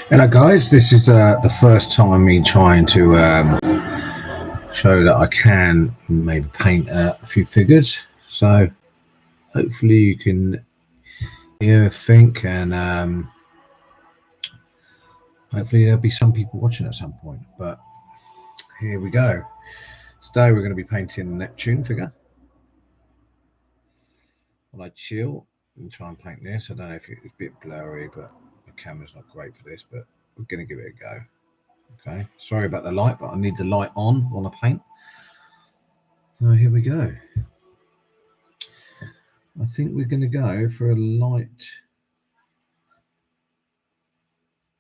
Hello guys, this is the first time me trying to show that I can maybe paint a few figures, so hopefully you can hear, think, and hopefully there'll be some people watching at some point. But here we go. Today we're going to be painting a Neptune figure. While I chill and try and paint this, I don't know if it's a bit blurry, but the camera's not great for this, but we're going to give it a go. Okay, sorry about the light, but I need the light on while I paint. So here we go. I think we're going to go for a light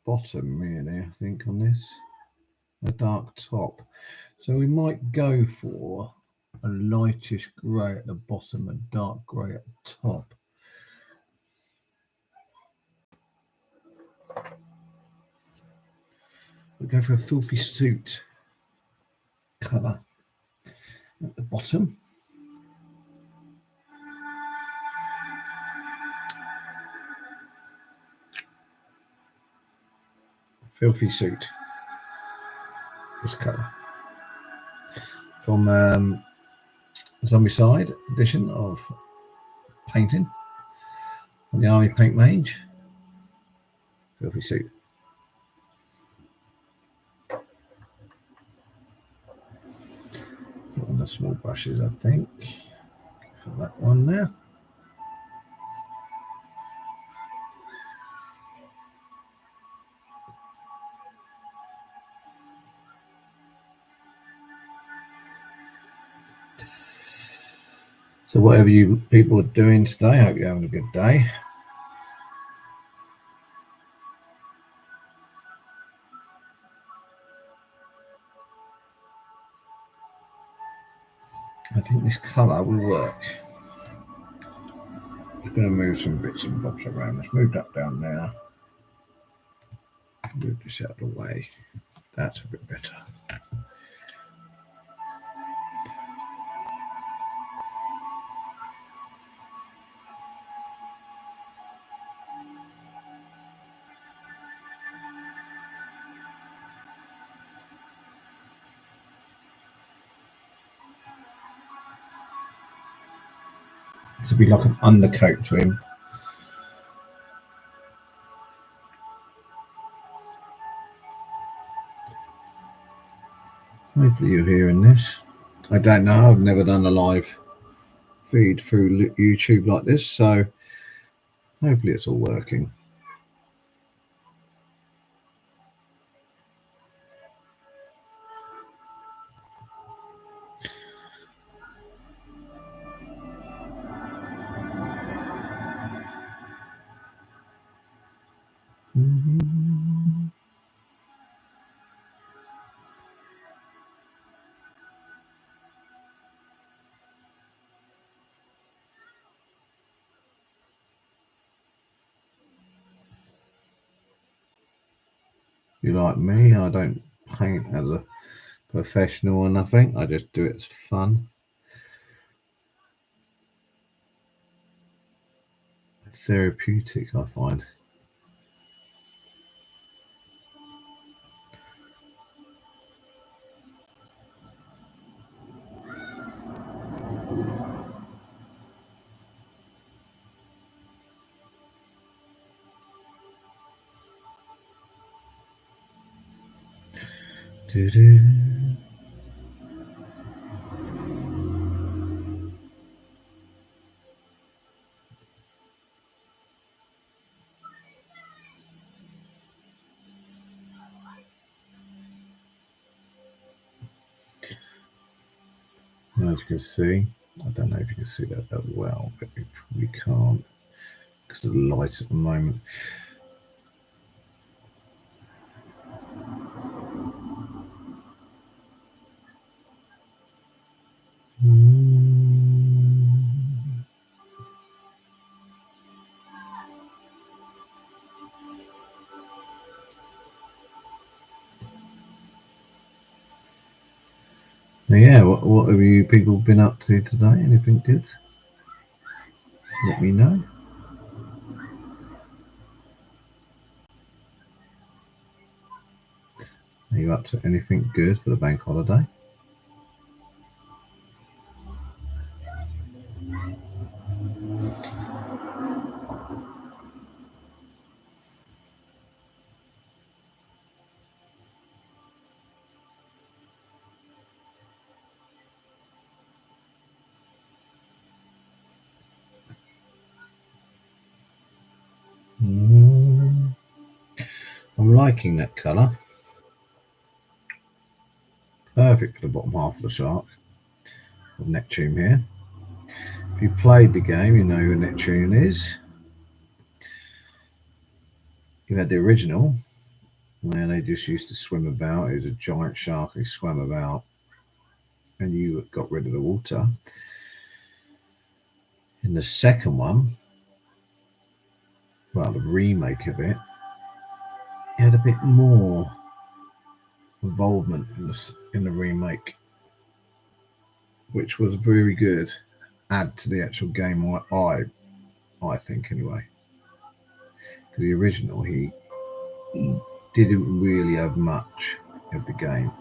bottom, really, I think, on this. A dark top. So we might go for a lightish grey at the bottom and dark grey at the top. We'll go for a filthy suit colour at the bottom. Filthy suit. This colour. From Zombicide edition of painting. From the Army Paint range. Filthy suit. On the small brushes, I think. For that one there. So whatever you people are doing today, I hope you're having a good day. I think this colour will work. I'm going to move some bits and bobs around. Let's move that down there. Move this out of the way. That's a bit better. This will be like an undercoat to him. Hopefully you're hearing this. I don't know. I've never done a live feed through YouTube like this, so hopefully it's all working. You like me, I don't paint as a professional or nothing. I just do it as fun. Therapeutic, I find. Do-do. As you can see, I don't know if you can see that well, but you probably can't because of the light at the moment. Yeah, what have you people been up to today? Anything good? Let me know. Are you up to anything good for the bank holiday? I'm liking that colour. Perfect for the bottom half of the shark. Of Neptune here. If you played the game, you know who Neptune is. You had the original, where they just used to swim about. It was a giant shark, he swam about, and you got rid of the water. In the second one, well, the remake of it, it had a bit more involvement in the remake, which was very good. Add to the actual game, I think anyway. The original, he didn't really have much of the game.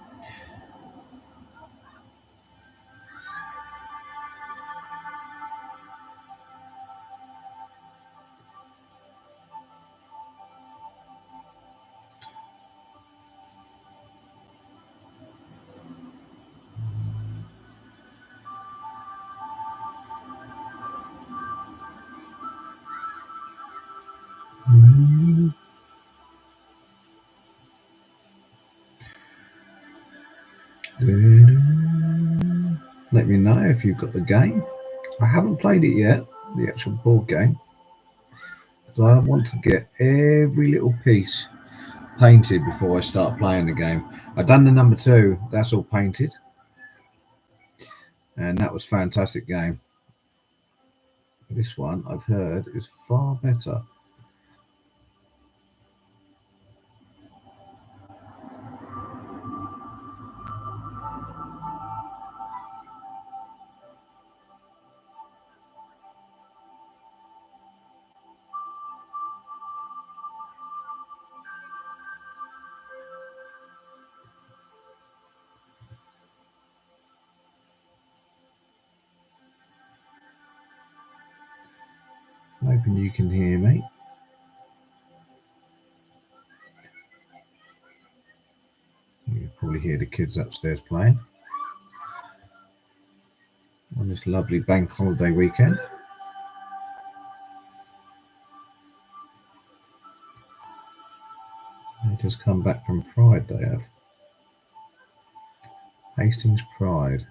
Let me know if you've got the game. I haven't played it yet, the actual board game, because I want to get every little piece painted before I start playing the game. I've done the number 2, that's all painted, and that was a fantastic game. This one, I've heard, is far better. I'm hoping you can hear me. You can probably hear the kids upstairs playing on this lovely bank holiday weekend. They just come back from Pride, they have. Hastings Pride.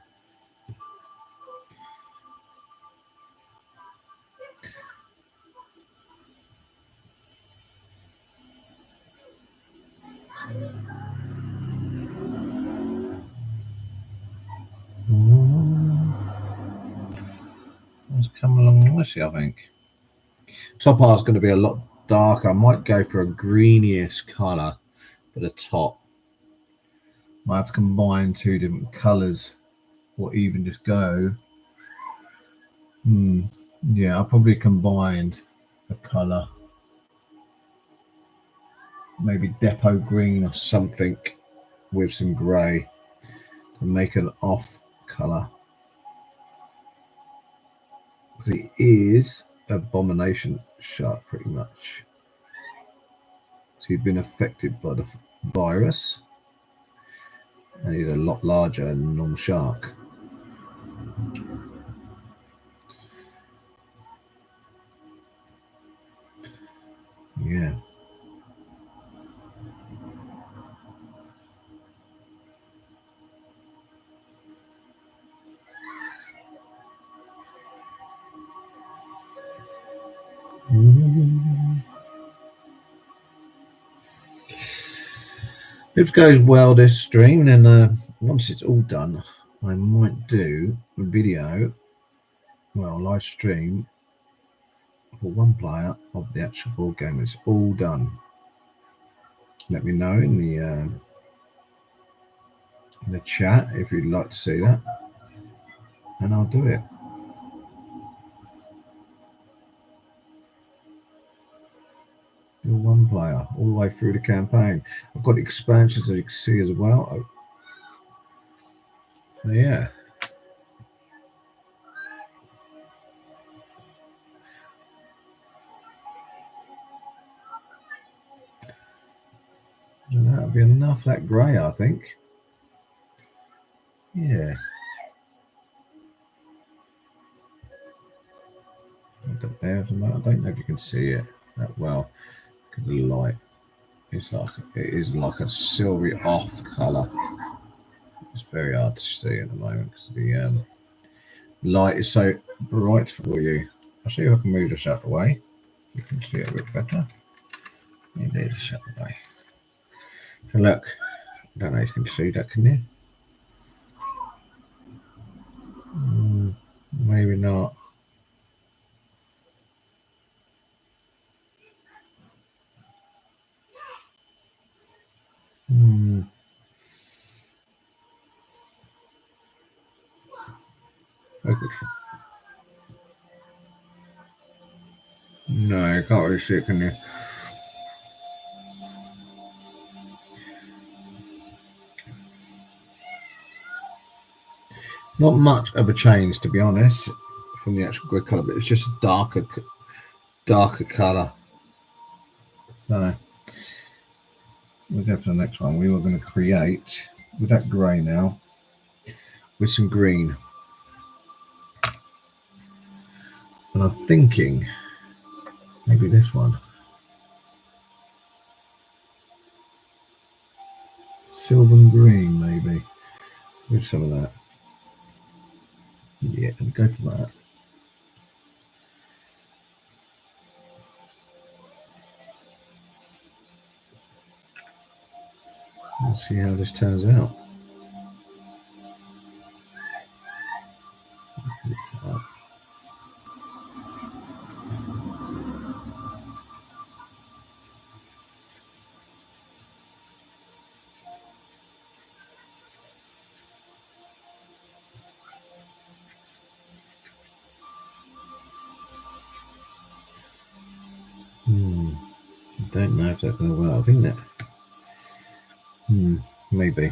It's come along nicely, I think. Top art's going to be a lot darker. I might go for a greenish colour for the top. Might have to combine 2 different colours, or even just go. Yeah, I probably combined a colour, maybe depot green or something, with some grey to make an off colour. It is abomination shark, pretty much. So he'd been affected by the virus, and he's a lot larger than a normal shark. Yeah. If it goes well this stream, then once it's all done, I might do a video, well, live stream for 1 player of the actual board game. It's all done. Let me know in the chat if you'd like to see that, and I'll do it. Still one player all the way through the campaign. I've got expansions that you can see as well. So yeah. And that'll be enough, that grey, I think. Yeah. I don't know if you can see it that well because of the light. It is like a silvery off colour. It's very hard to see at the moment because the light is so bright for you. I'll see if I can move this out of the way. You can see it a bit better. Indeed, it's out of the way. So look, I don't know if you can see that, can you? Maybe not. No, you can't really see it, can you? Not much of a change, to be honest, from the actual grid colour, but it's just a darker colour. So we'll go for the next one. We were going to create with that grey now, with some green. And I'm thinking maybe this one. Silver and green, maybe. With some of that. Yeah, go for that. Let's see how this turns out. I don't know if that's going to work, isn't it? Maybe.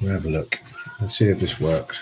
We'll have a look. Let's see if this works.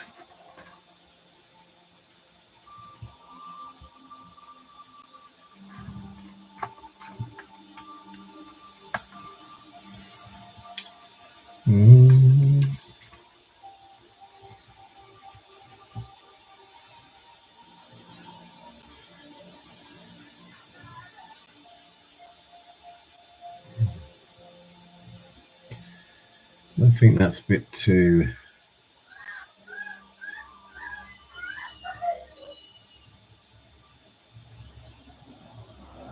I think that's a bit too.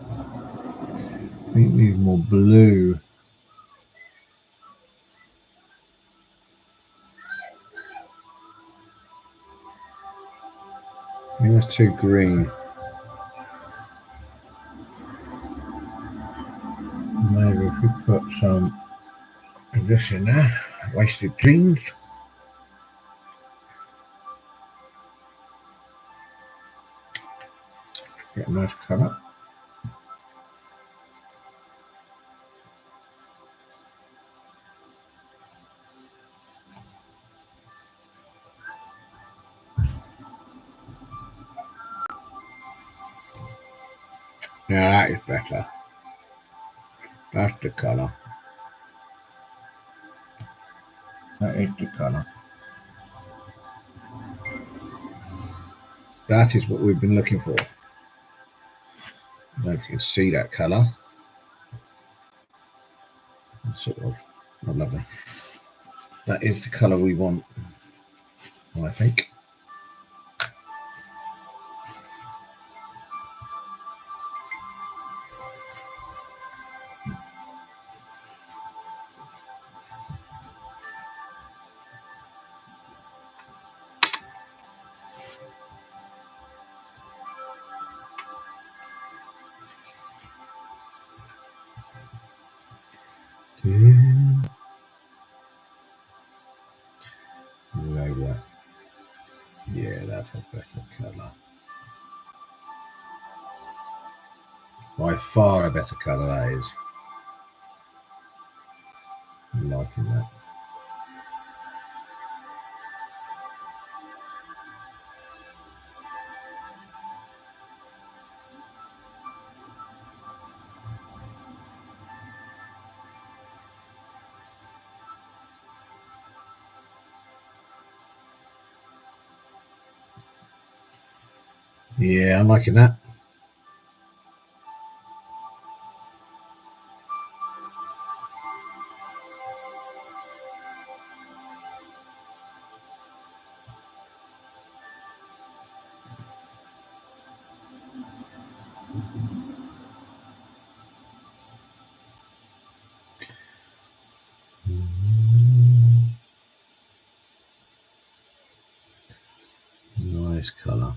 I think we need more blue. I think that's too green. Maybe if we put some of this in there, wasted greens. Get a nice colour. Yeah, that is better. That's the colour. That is the colour. That is what we've been looking for. I don't know if you can see that colour. Sort of. Not lovely. That is the colour we want, I think. Over. Yeah, that's a better colour. By far a better colour, that is. I'm liking that. Yeah, I'm liking that. Nice colour.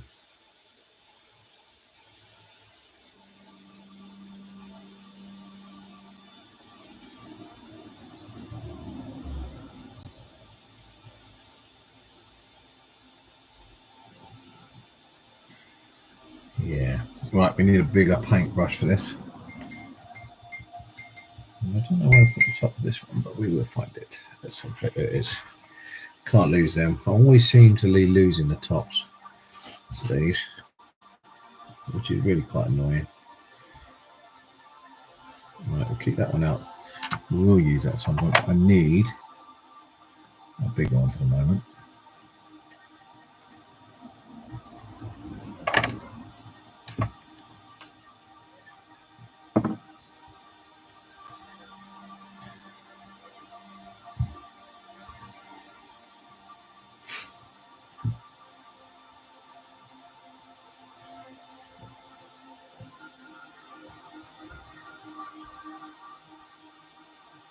Yeah. Right, we need a bigger paintbrush for this. I don't know where I put the top of this one, but we will find it. Let's see what it is. Can't lose them. I always seem to be losing the tops to these, which is really quite annoying. Right, we'll keep that one out. We will use that at some point. I need a big one for the moment.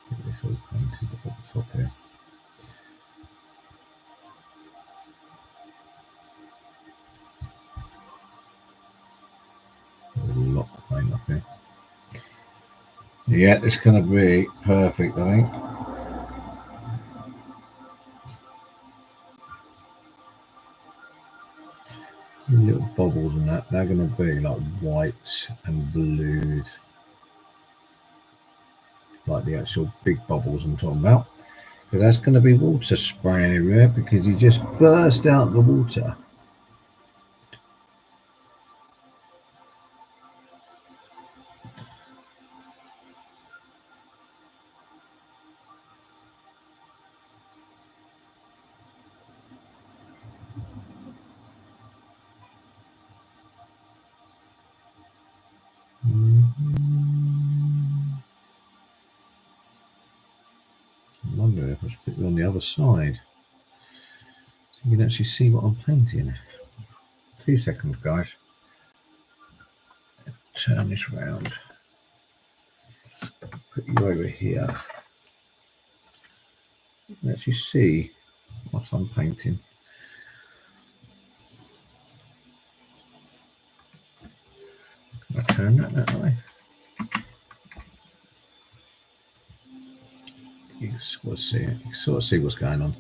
Get this all painted at the top here. There's a lot of paint up here. Yeah, it's going to be perfect, I think. Little bubbles and that, they're going to be like whites and blues, like the actual big bubbles I'm talking about, because that's going to be water spraying everywhere because he just burst out the water. I wonder if I should put it on the other side so you can actually see what I'm painting. 2 seconds, guys. Turn this round. Put you over here. You can actually see what I'm painting. Can I turn that way? You can sort of see it. You can sort of see what's going on.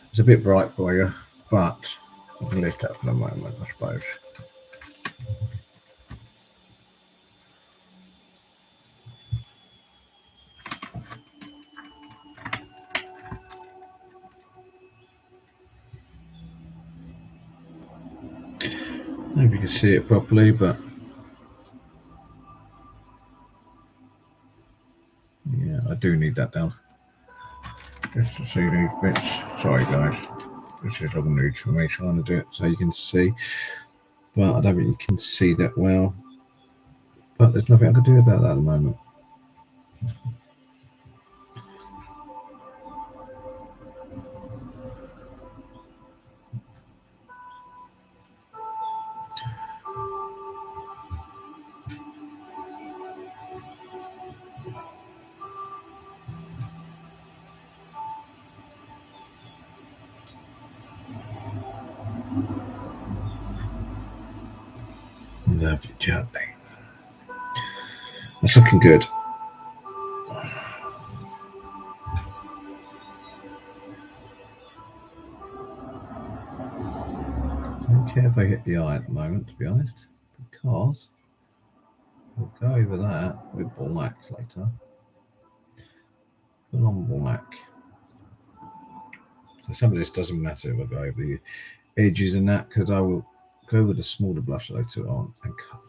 It's a bit bright for you, but I can leave that for the moment, I suppose. I don't know if you can see it properly, but yeah, I do need that down. Just to see these bits. Sorry, guys. This is all new for me trying to do it so you can see. But I don't think you can see that well. But there's nothing I can do about that at the moment. Lovely jubbly. That's looking good. don't care if I hit the eye at the moment, to be honest, because we'll go over that with black later. Full on black. So some of this doesn't matter if I go over the edges and that, because I will go with a smaller blush later on and cut.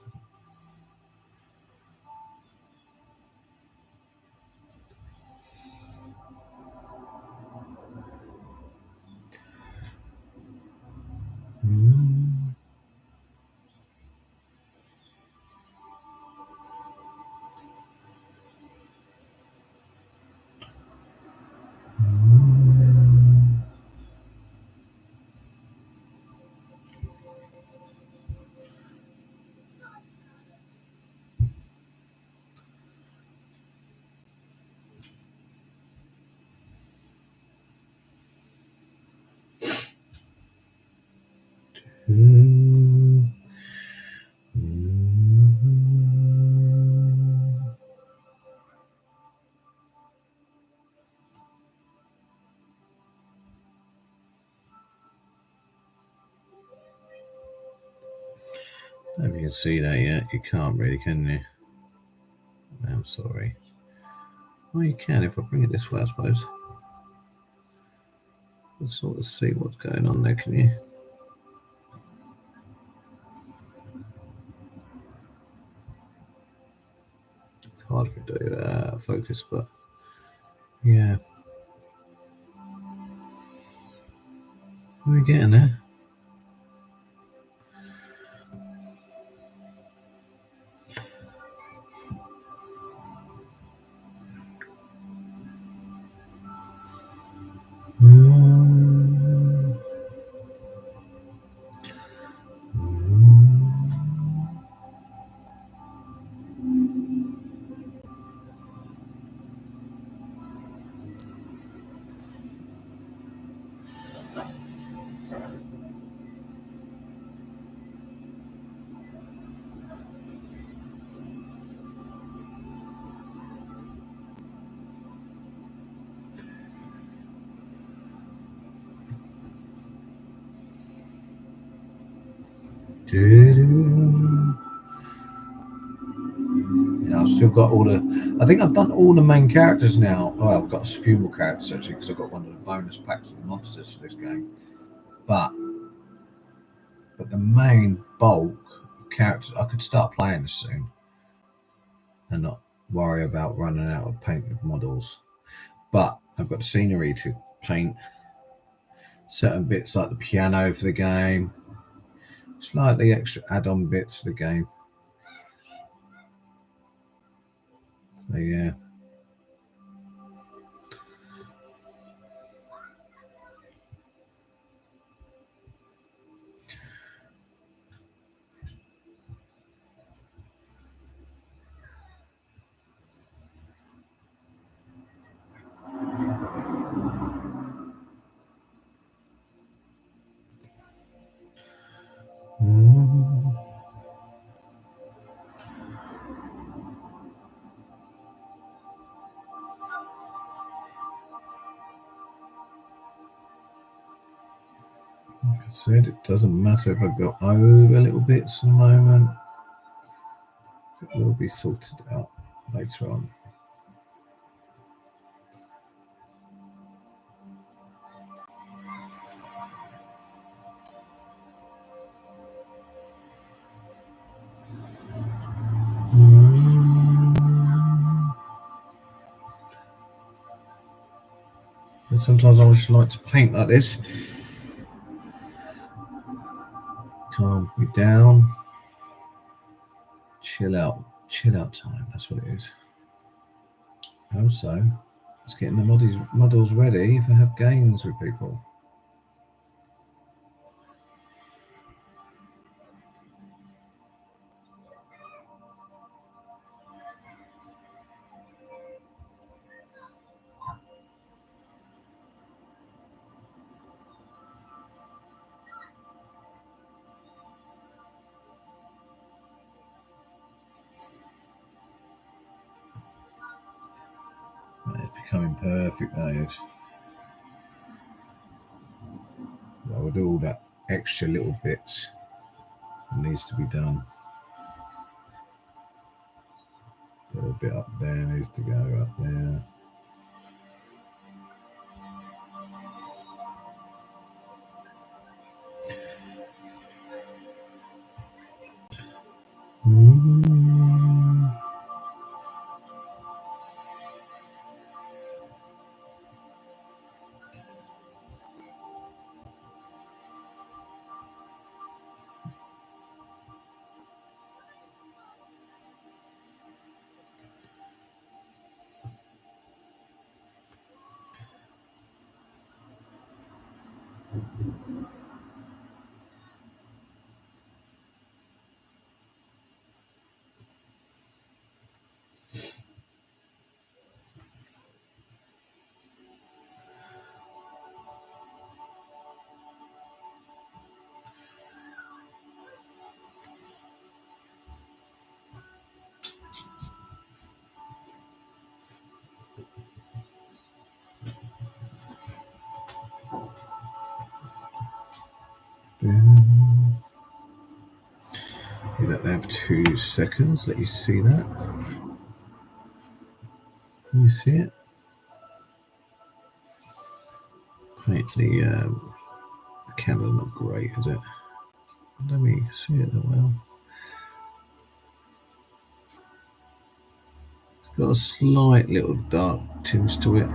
I don't know if you can see that yet. You can't really, can you? I'm sorry. Well, you can if I bring it this way, I suppose. Let's sort of see what's going on there, can you? It's hard to do focus, but yeah. We're getting there. Yeah, I've still got all the. I think I've done all the main characters now. Oh, I've got a few more characters actually because I've got one of the bonus packs for the monsters for this game. But the main bulk of characters, I could start playing this soon and not worry about running out of painted models. But I've got the scenery to paint, certain bits like the piano for the game, slightly extra add-on bits for the game. So yeah. Like I said, it doesn't matter if I go over little bits at the moment. It will be sorted out later on. And sometimes I just like to paint like this. Calm me down. Chill out time. That's what it is. Also, it's getting the models ready if I have games with people. It's becoming perfect, that is. I will do all that extra little bits that needs to be done. A little bit up there needs to go up there. You let that have 2 seconds. Let you see that. Can you see it? Right, the camera's not great, is it? I don't think you can see it that well. It's got a slight little dark tinge to it.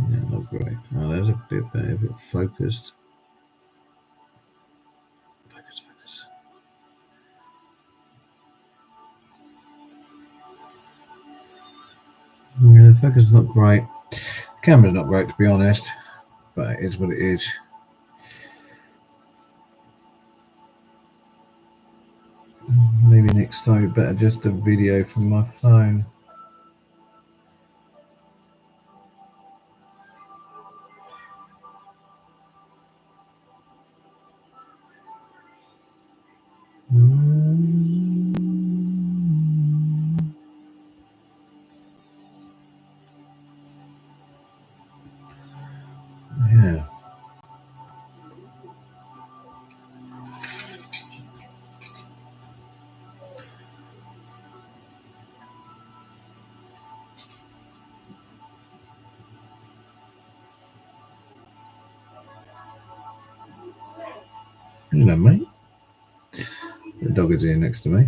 Yeah, not great. Oh, there's a bit better, a bit focused. Focus. Yeah, the focus is not great. The camera's not great, to be honest, but it is what it is. Maybe next time better just a video from my phone. Yeah. Hello, mate. The dog is here next to me.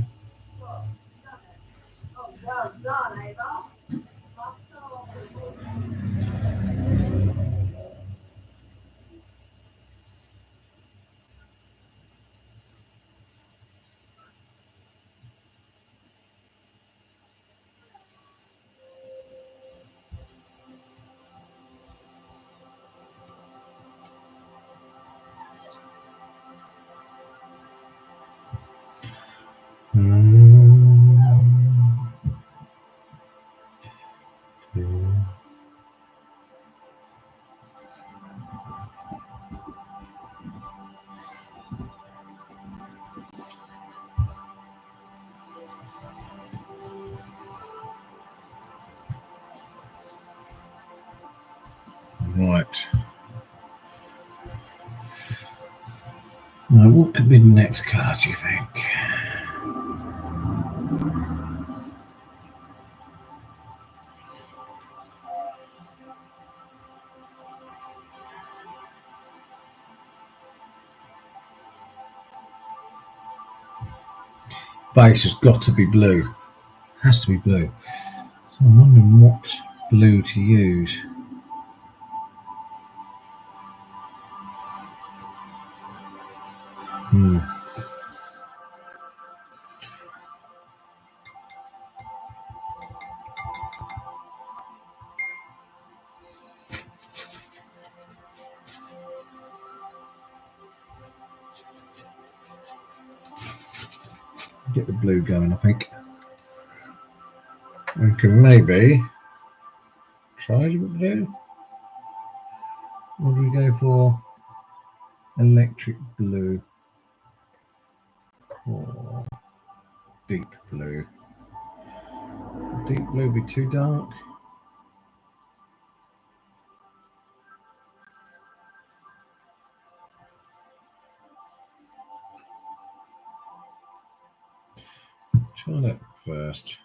Right. Now, what could be the next colour, do you think? Base has got to be blue. Has to be blue. So I'm wondering what blue to use. Get the blue going, I think. We can maybe try with blue. What do we go for? Electric blue or deep blue? Deep blue be too dark. try that first.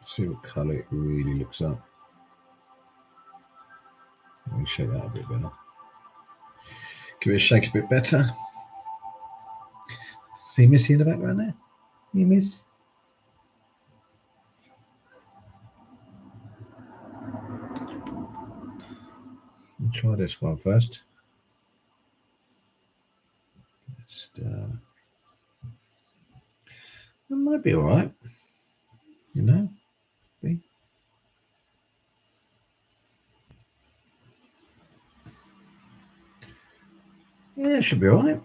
See what colour it really looks like. Let me shake that a bit better. Give it a shake a bit better. See Missy in the background there? You miss? I'll try this one first. It might be alright. You know? Be. Yeah, it should be alright.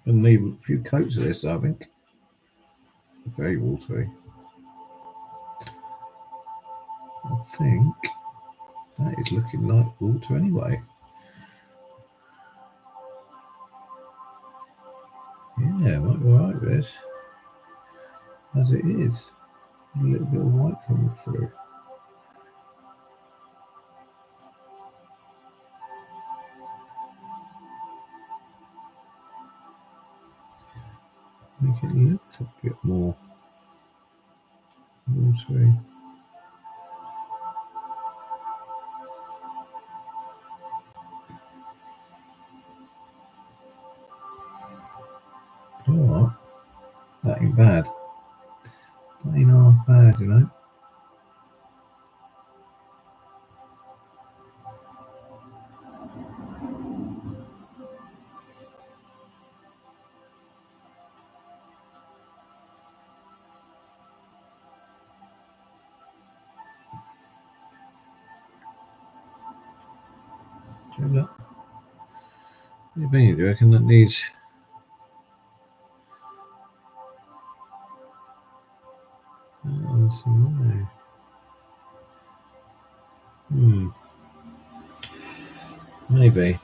I'll need a few coats of this, I think. Very watery. I think that is looking like water anyway. Yeah, it might be alright with this. As it is. A little bit of white coming through. Make it look a bit more watery. You know what? That ain't bad. That ain't half bad, you know. Do you do you reckon that needs... Maybe.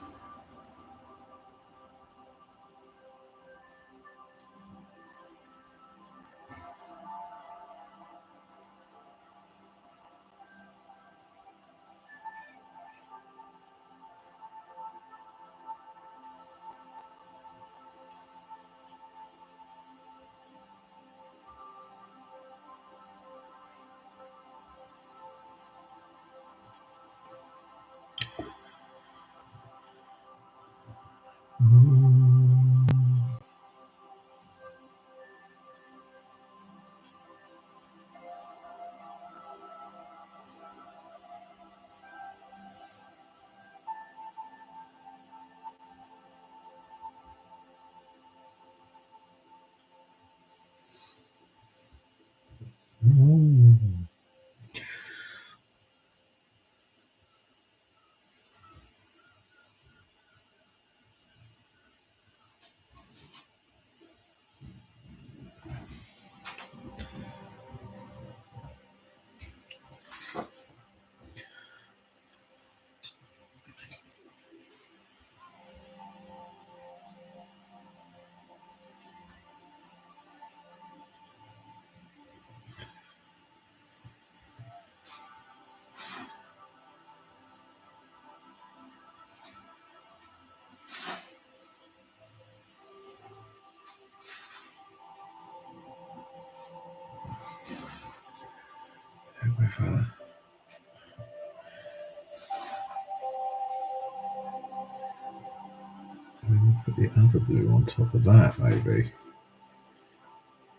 Put the other blue on top of that, maybe.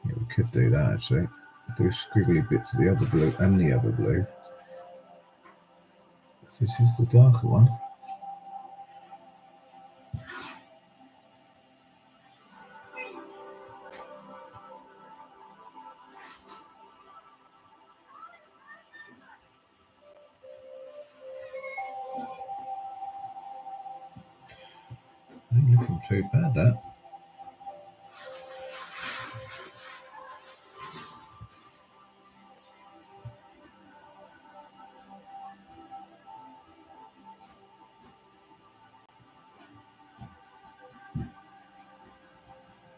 Yeah, we could do that actually. Do squiggly bits of the other blue and the other blue. This is the darker one. Ain't looking too bad, that.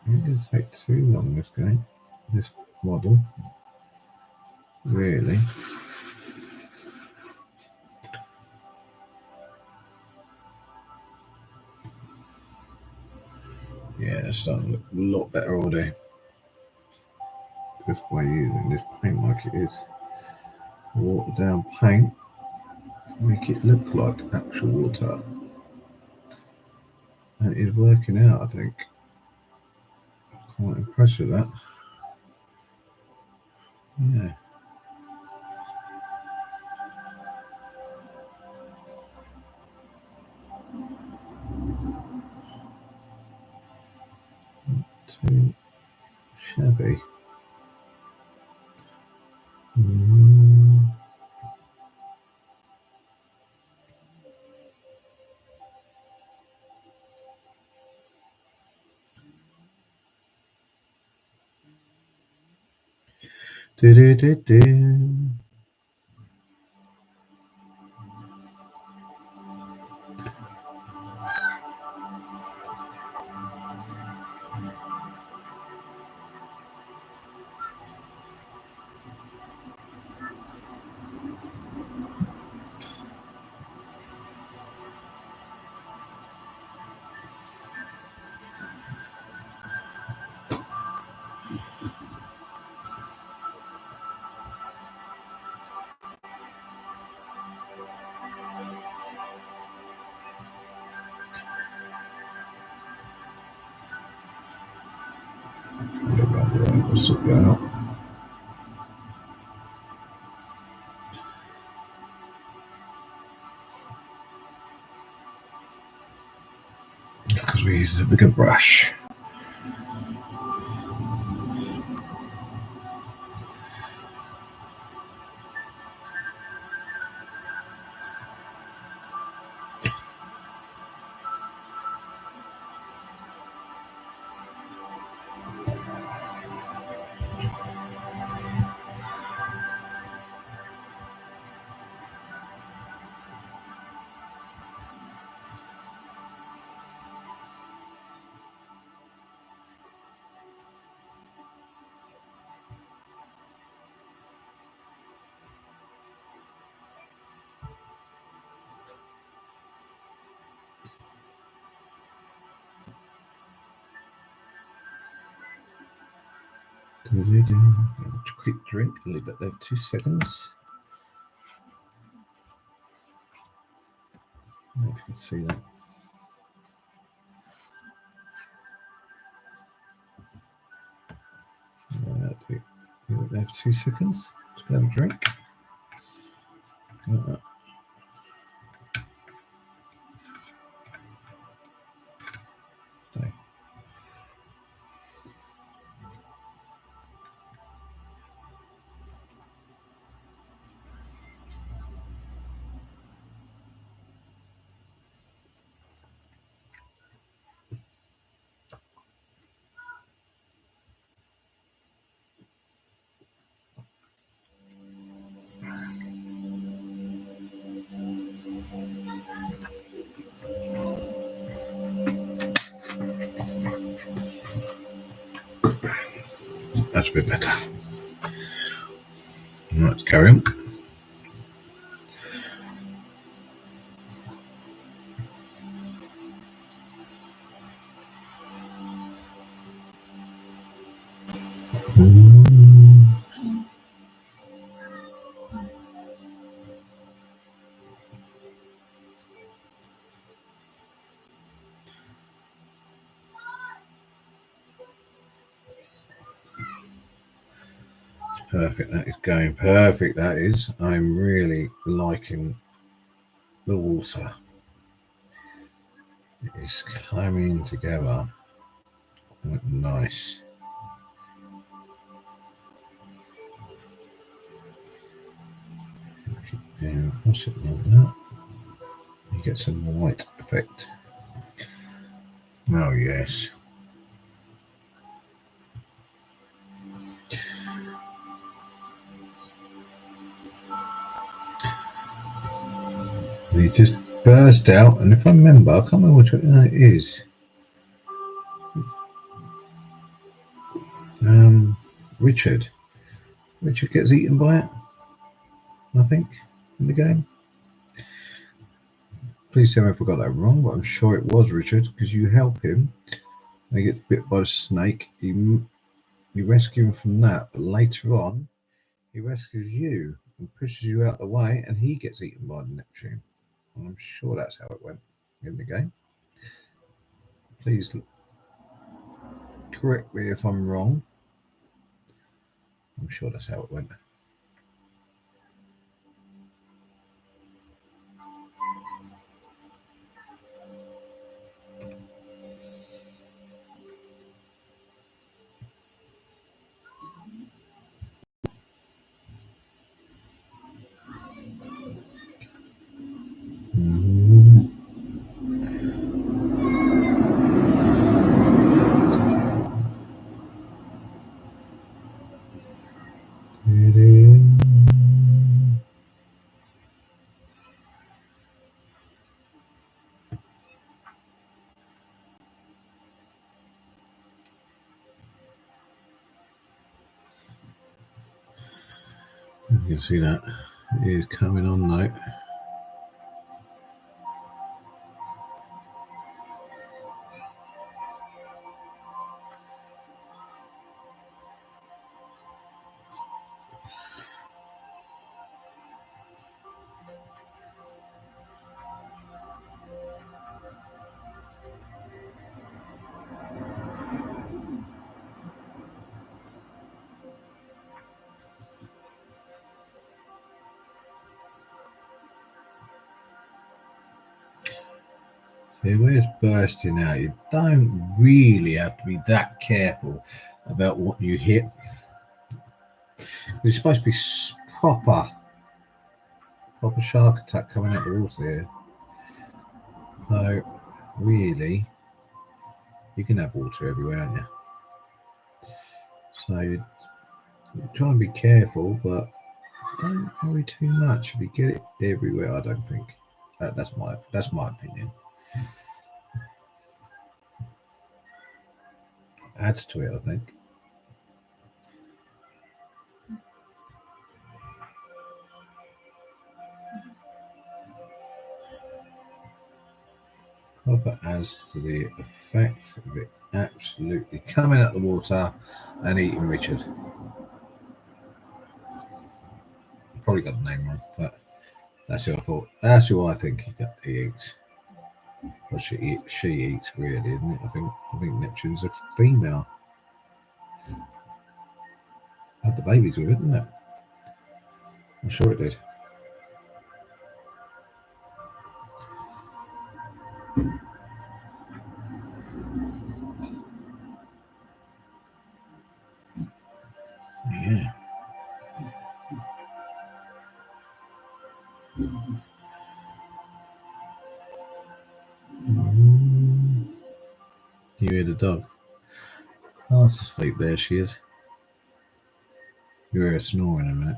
It doesn't take too long, this game, this model, really. Yeah, it's starting to look a lot better already. Just by using this paint like it is watered down paint to make it look like actual water. And it is working out, I think. Quite impressed with that. Yeah. Too shabby. Mm. Do do do do. What's it about? It's because we're using a bigger brush. Quick drink. Leave that there for 2 seconds. I don't know if you can see that. Leave it there for 2 seconds. Just have a drink. Stay. That's a bit better. Let's carry on. Perfect. That is going perfect. That is. I'm really liking the water. It is coming together. Nice. Yeah, what's it like that? You get some white effect. Oh yes. He just burst out, and if I remember, I can't remember which one it is. Richard. Richard gets eaten by it, I think, in the game. Please tell me if I got that wrong, but I'm sure it was Richard because you help him and he gets bit by the snake. You rescue him from that, but later on, he rescues you and pushes you out the way, and he gets eaten by the Neptune. And I'm sure that's how it went in the game. Please correct me if I'm wrong. I'm sure that's how it went. You can see that it is coming on though. See, where it's bursting out, you don't really have to be that careful about what you hit. It's supposed to be proper shark attack coming out the water here. So, really, you can have water everywhere, aren't you? So, you try and be careful, but don't worry too much. If you get it everywhere, I don't think. That's my opinion. Adds to it, I think. Proper adds to the effect of it absolutely coming out the water and eating Richard. Probably got the name wrong, but that's who I thought. That's who I think he eats. Well, she eats really, isn't it? I think Neptune's a female. Had the babies with it, didn't it? I'm sure it did. Yeah. You hear the dog. Fast asleep, there she is. You hear her snoring in a minute.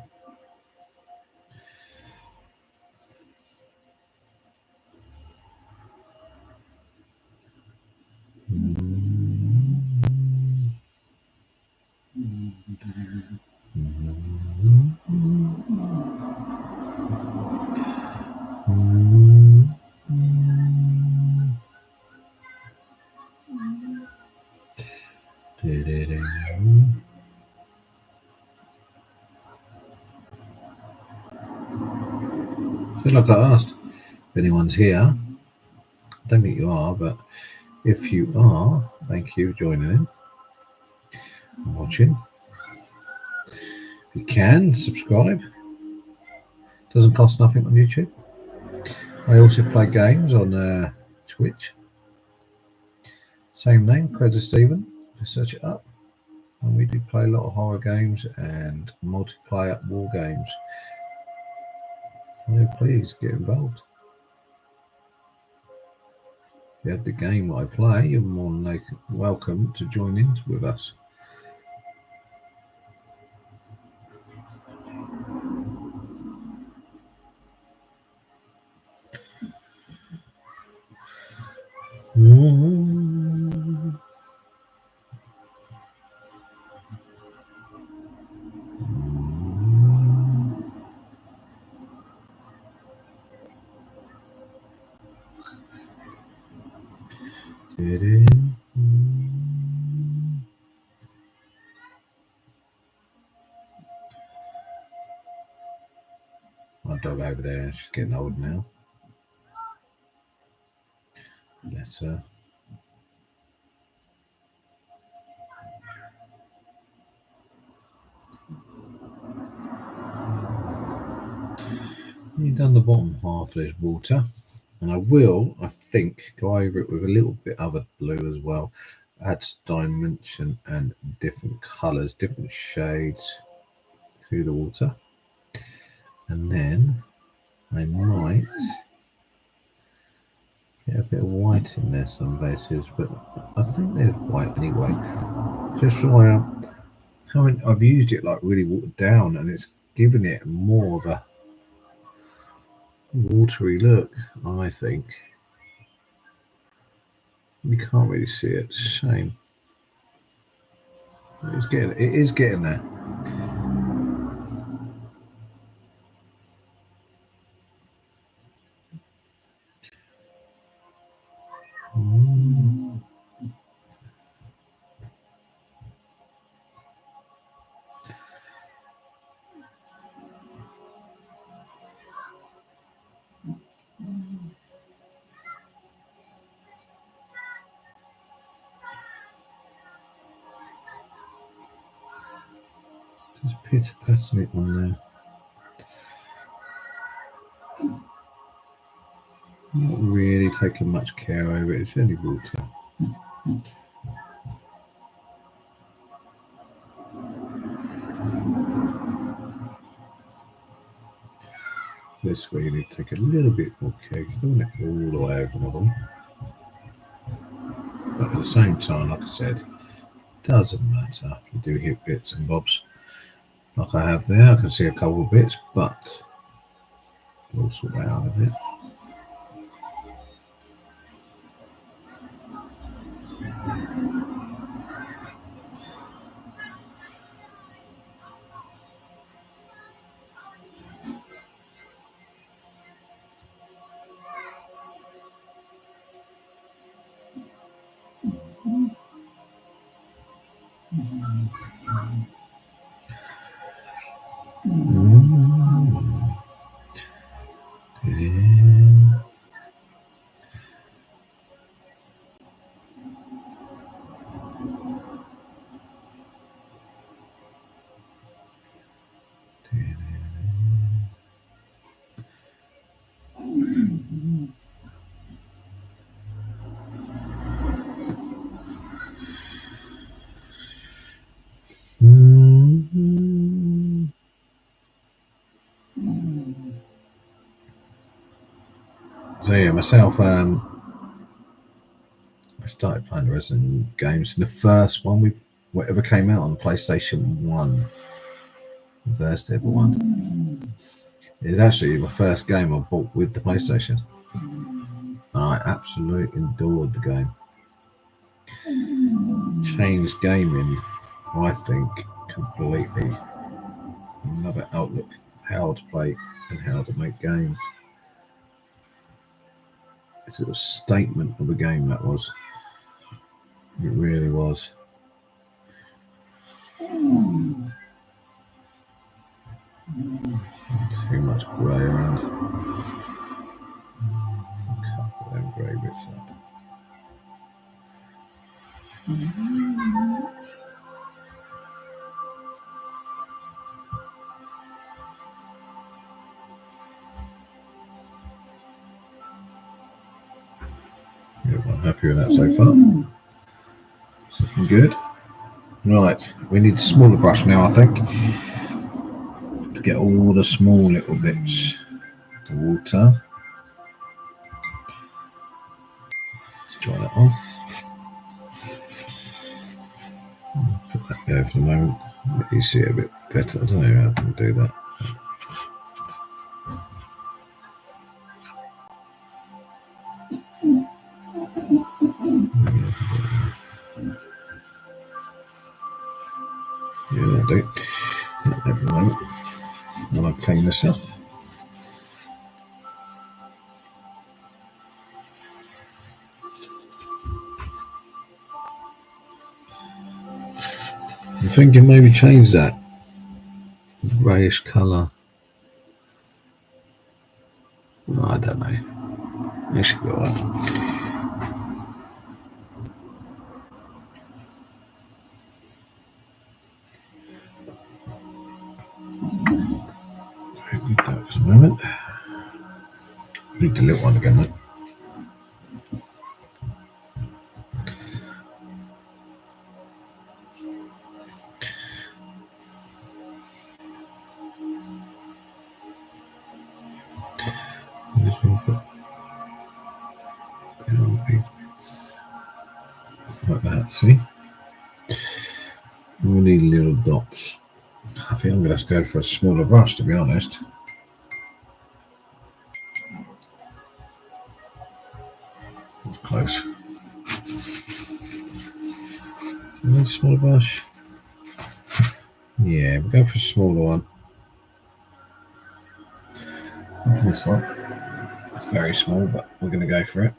So, like I asked, if anyone's here, I don't think you are, but if you are, thank you for joining in and watching. If you can, subscribe. Doesn't cost nothing on YouTube. I also play games on Twitch. Same name, Creds Stephen. Just search it up. And we do play a lot of horror games and multiplayer war games. So please get involved. If you have the game that I play, you're more than welcome to join in with us. over there. She's getting old now. Bless her. You've done the bottom half of this water, and I will, I think, go over it with a little bit of a blue as well. Adds dimension and different colours, different shades through the water. And then I might get a bit of white in there some places, but I think there's white anyway. Just so I've used it like really watered down, and it's given it more of a watery look, I think. You can't really see it. It's a shame. It is getting there. Just pitter-patting it on there. Not really taking much care over it. It's only water. This way you need to take a little bit more care. You don't want it all the way over them. But at the same time, like I said, doesn't matter if you do hit bits and bobs. Like I have there, I can see a couple of bits, but we'll sort that out a bit. So yeah, myself, I started playing the Resident games. The first one, whatever came out on PlayStation 1, the first ever one. It was actually my first game I bought with the PlayStation. And I absolutely adored the game. Changed gaming, I think, completely. Another outlook of how to play and how to make games. It's a statement of a game, that was. It really was. Too much grey around. Can't put them grey bits up. Yeah, I'm happy with that so far. It's looking good. Right, we need a smaller brush now, I think, to get all the small little bits of water. Let's dry that off. Put that there for the moment. Let you see it a bit better. I don't know how I can do that. Yeah, that'll do. There for the moment. While I clean this up. I'm thinking maybe change that greyish colour Oh, I don't know. It should be alright. I need that for the moment. I need the little one again though. This one put like that, see? We need little dots. I think I'm going to have to go for a smaller brush, to be honest. That's close. A smaller brush. Yeah, we'll go for a smaller one. Not for this one. It's very small, but we're going to go for it.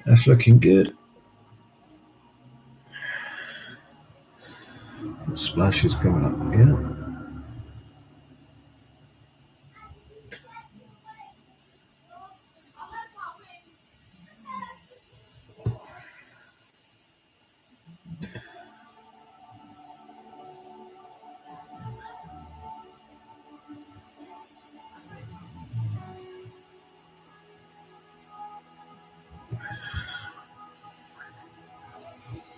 That's looking good. The splash is coming up, yeah.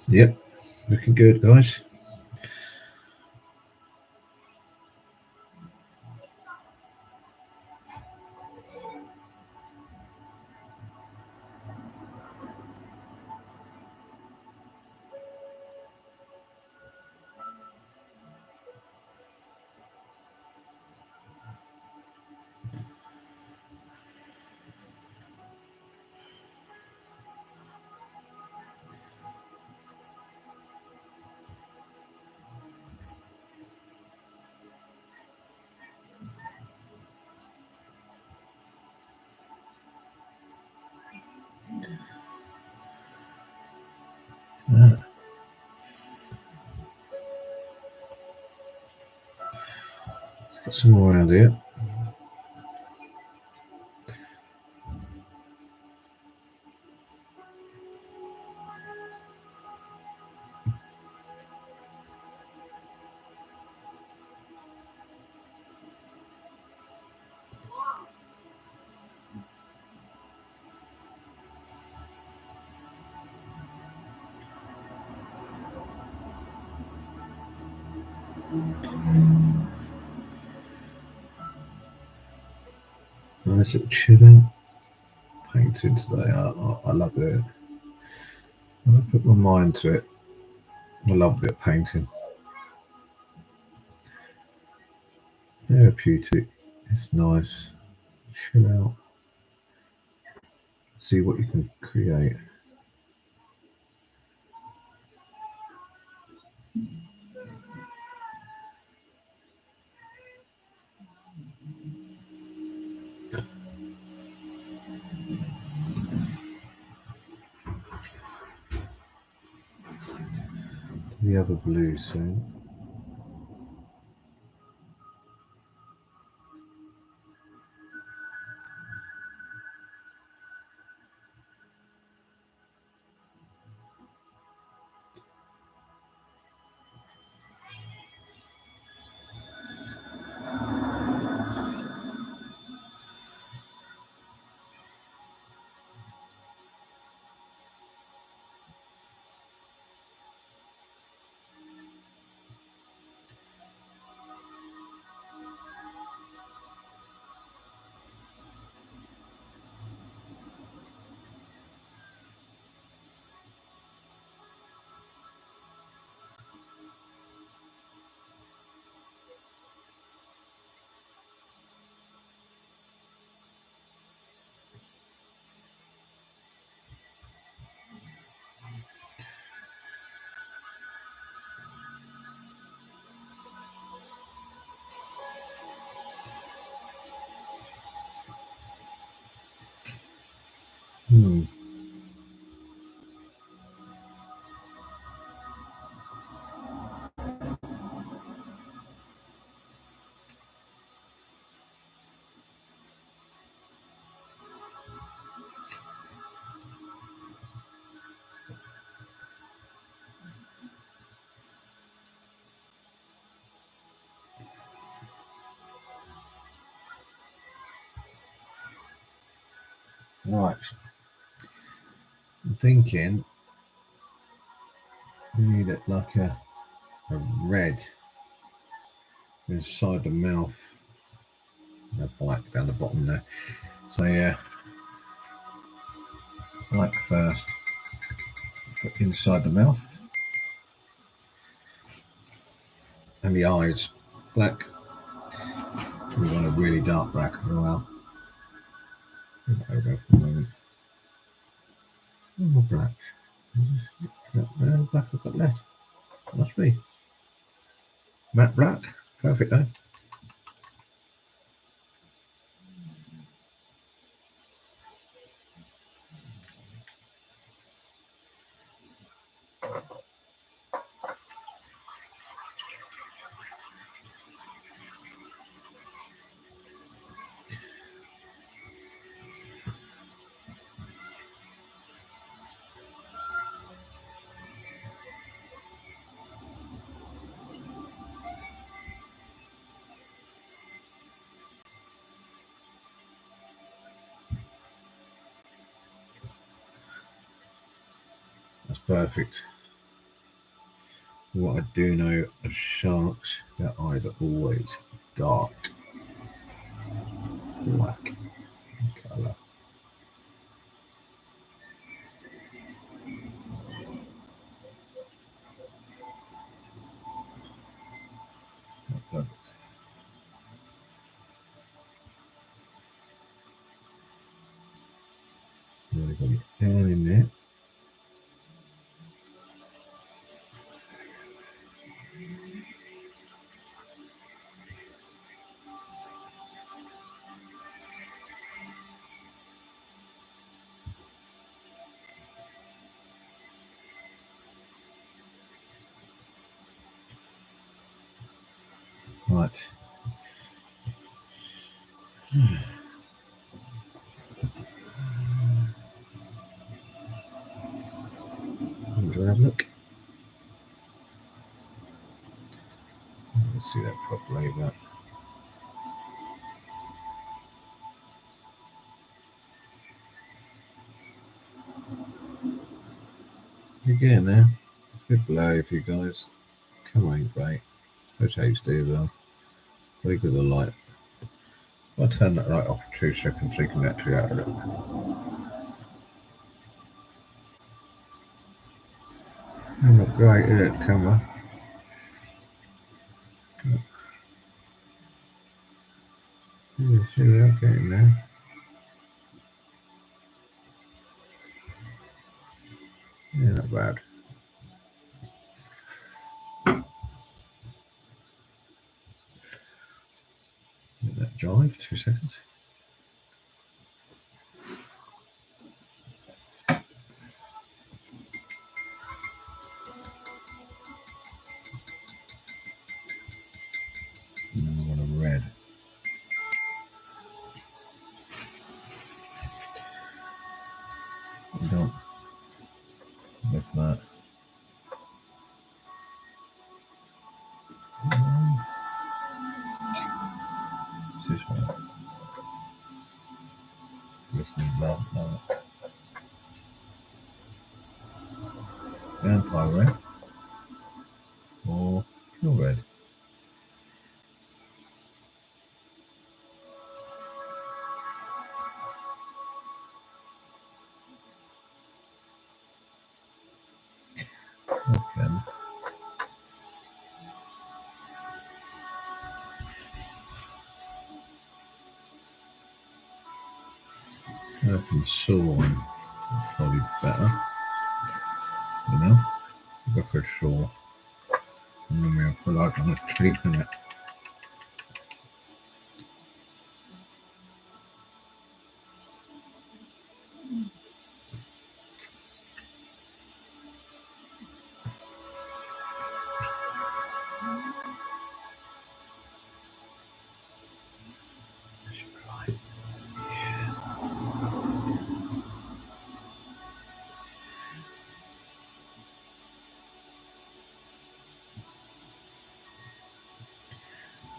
Yep, looking good, guys. Got some more around here. Nice little chill out painting today. I love it. When I put my mind to it, I love a bit of painting. Therapeutic. It's nice. Chill out. See what you can create. the other blue soon. Right. I'm thinking we need it like a red inside the mouth. A black down the bottom there. So yeah, black first. Put inside the mouth. And the eyes. Black. We want a really dark black as well. Over for a moment. More black. Black I've got left. Must be. Matte black. Perfect though. That's perfect. What I do know of sharks, their eyes are always dark black in colour. Perfect. Now we've got the air in there. Right. Do we have a look? Let's see that properly. But you're getting there. It's a bit blurry for you guys. Come on, great. Suppose HD as well. Very good the light. I'll turn that light off for 2 seconds so you can actually have a look. Not great, is it, camera? You see that getting there. Yeah, not bad. Let that drive, 2 seconds. You don't lift that. This one. Listen, love. Vampire red or pure red. Okay. Earthy Sawn, probably better. You know, go for sure. And then we'll put like on a treat in it.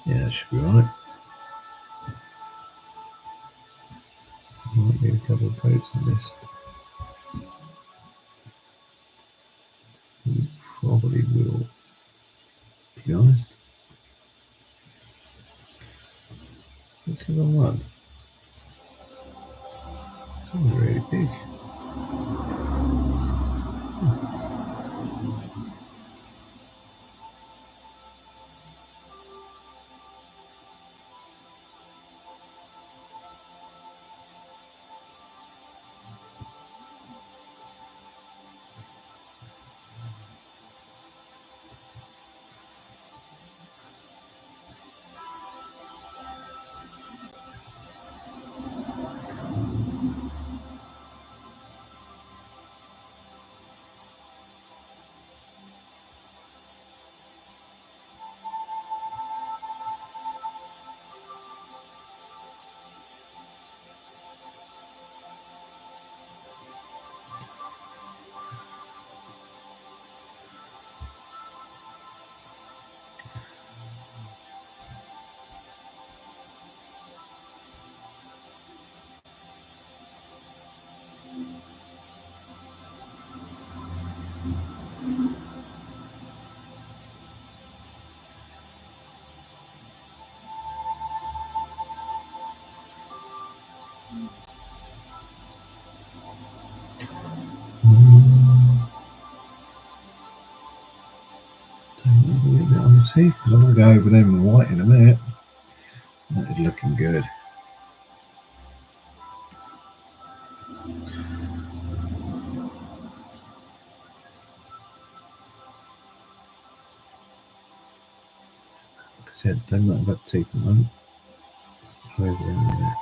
Yeah, that should be right. Might need a couple of coats in this. We probably will, to be honest. It's the wrong one. It's really big. On the teeth, because I'm going to go over them in white in a minute. That is looking good. Like I said, they've not got teeth at the moment. Over in a minute.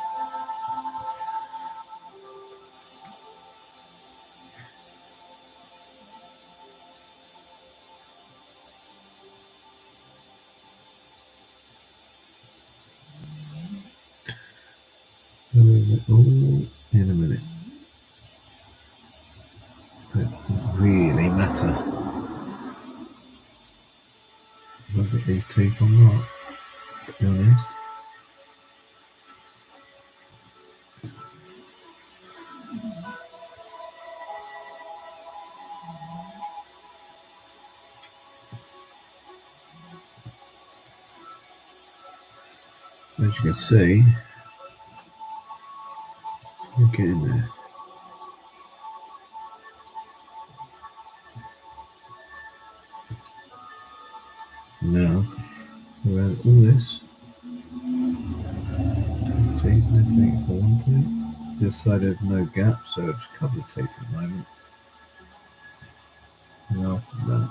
All in a minute. That doesn't really matter. Look at these teeth or not, to be honest. As you can see, we're getting there. Now, around all this, teeth and everything if I want to. Just so there's no gap, so it's a couple of teeth at the moment. And after that,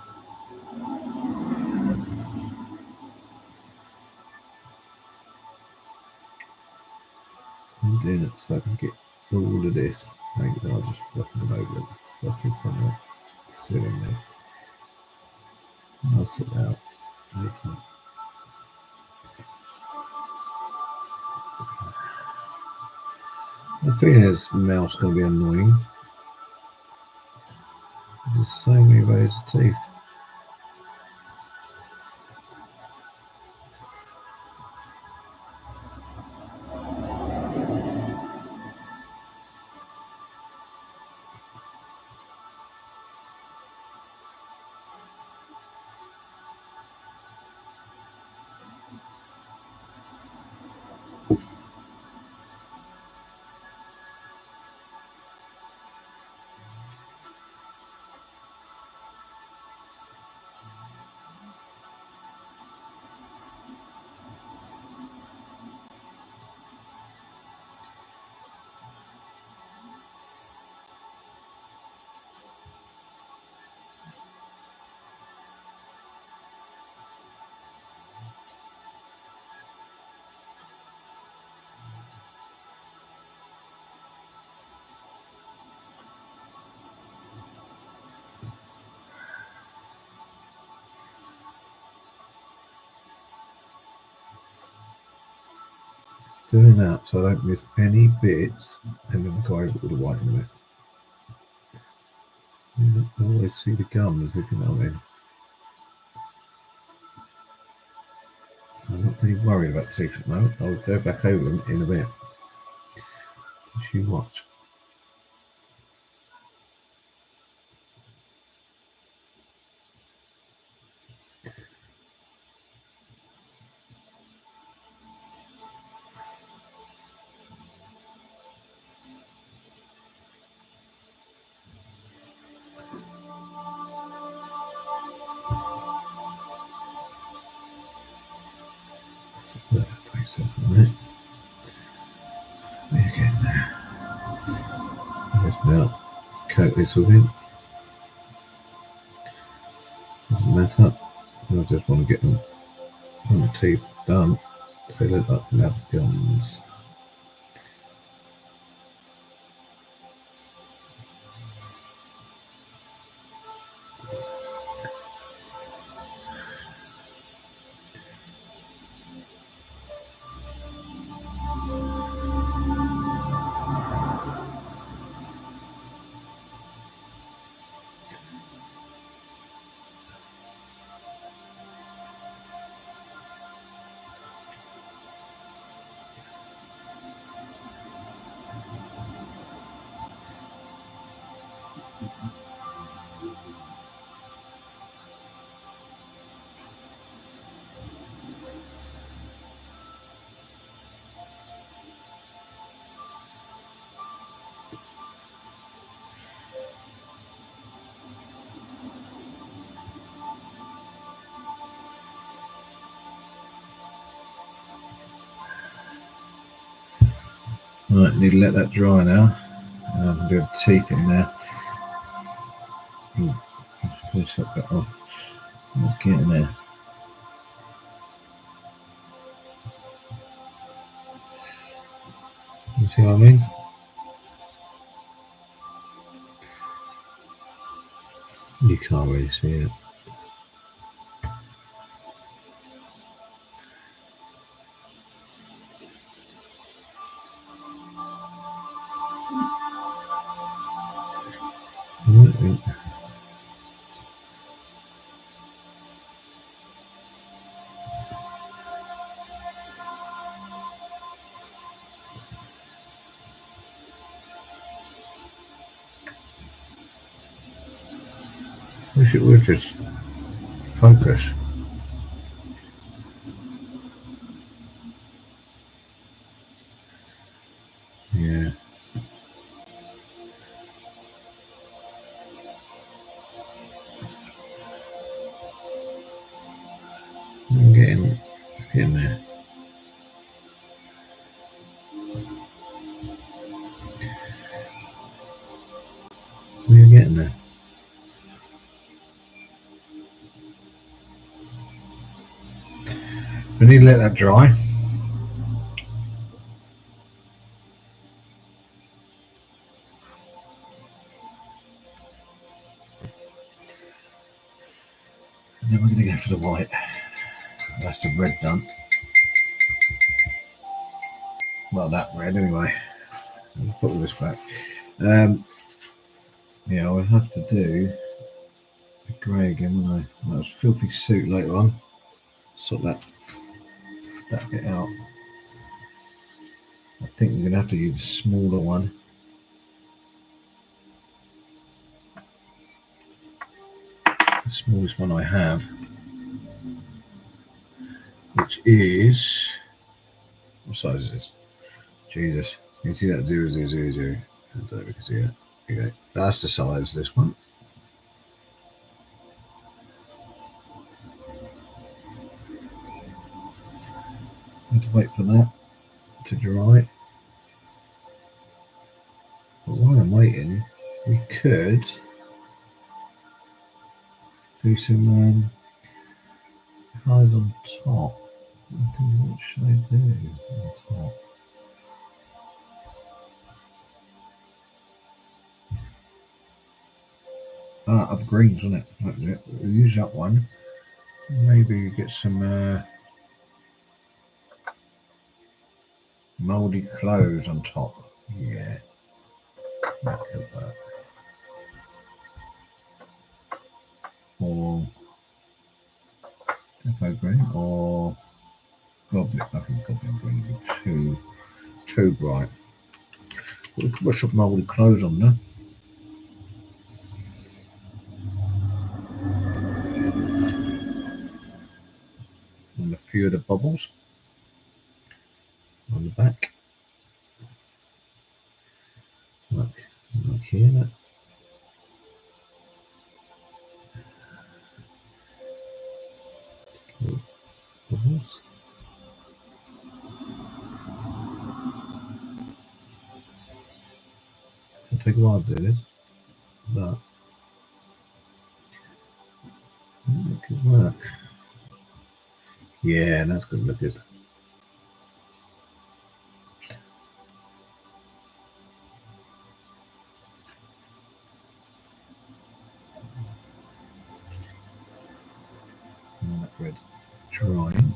I'm doing it so I can get all of this. Thank you, I'll just fucking over it. Fucking from it. Silly me. I'll sit out later. I think this mouse going to be annoying. So many rows of teeth. Doing that so I don't miss any bits, and then go over all the white in a minute. You don't always see the gums, if you know what I mean. I'm not really worried about teeth at the moment. I'll go back over them in a bit. Just you watch. Let's put that face up a minute. There you go now. Just about coat this with it. Doesn't matter. I just want to get them on the teeth done so they look like lab gums. Right, need to let that dry now. I can do the teeth in there. Finish up that off. Let's get in there. You see what I mean? You can't really see it. Wish it would just focus. Yeah. I'm getting there. We're getting there. We need to let that dry. And then we're going to go for the white. That's the red done. Well, that red anyway. I'll put all this back. Yeah, we'll have to do Grey again, wouldn't I? That was filthy suit later on. Sort that bit out. I think we're going to have to use a smaller one. The smallest one I have, which is, what size is this? Jesus, you can see that 0000. I don't know if you can see it. Okay, that's the size of this one. Need to wait for that to dry. But while I'm waiting, we could do some colours on top. I think, what should I do on top? Of greens, wasn't it? We'll use that one. Maybe get some mouldy clothes on top. Yeah, that could work. Or depot green, or goblin. I think goblin green would be too bright. But we could put some mouldy clothes on there. And a few of the bubbles on the back. Look here. That. Bubbles. It'll take a while to do this, but it could work. Yeah, that's going to look good. And that red's drying.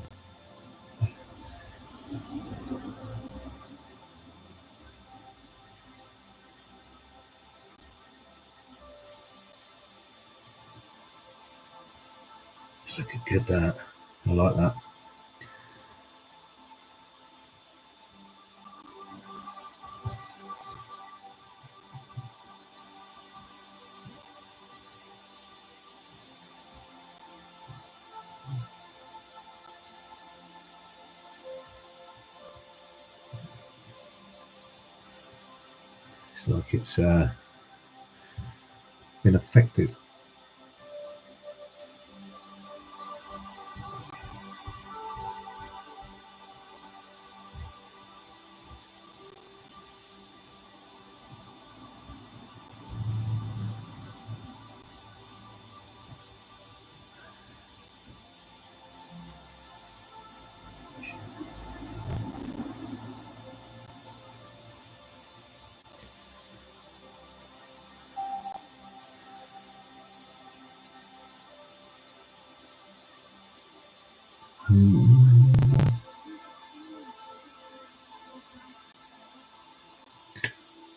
It's looking good, that. I like that. It's like it's been affected.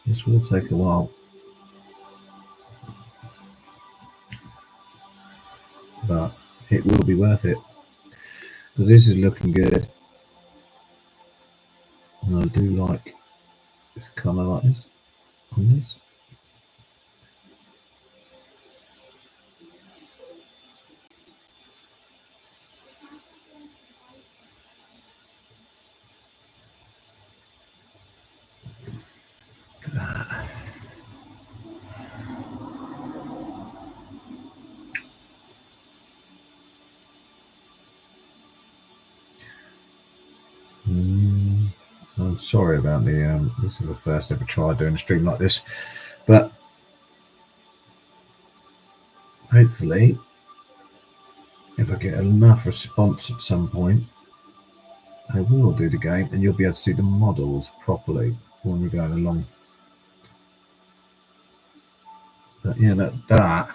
This will take a while, but it will be worth it. But this is looking good, and I do like this colour like this on this. Look at that. I'm sorry about the this is the first ever try doing a stream like this, but hopefully if I get enough response at some point, I will do the game and you'll be able to see the models properly when we're going along. But yeah, that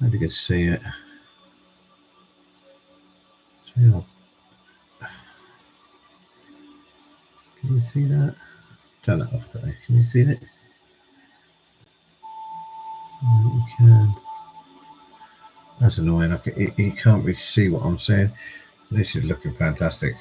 maybe you can see it. Can you see that? Turn it off, though. Can you see it? You can. That's annoying. You can't really see what I'm saying. This is looking fantastic.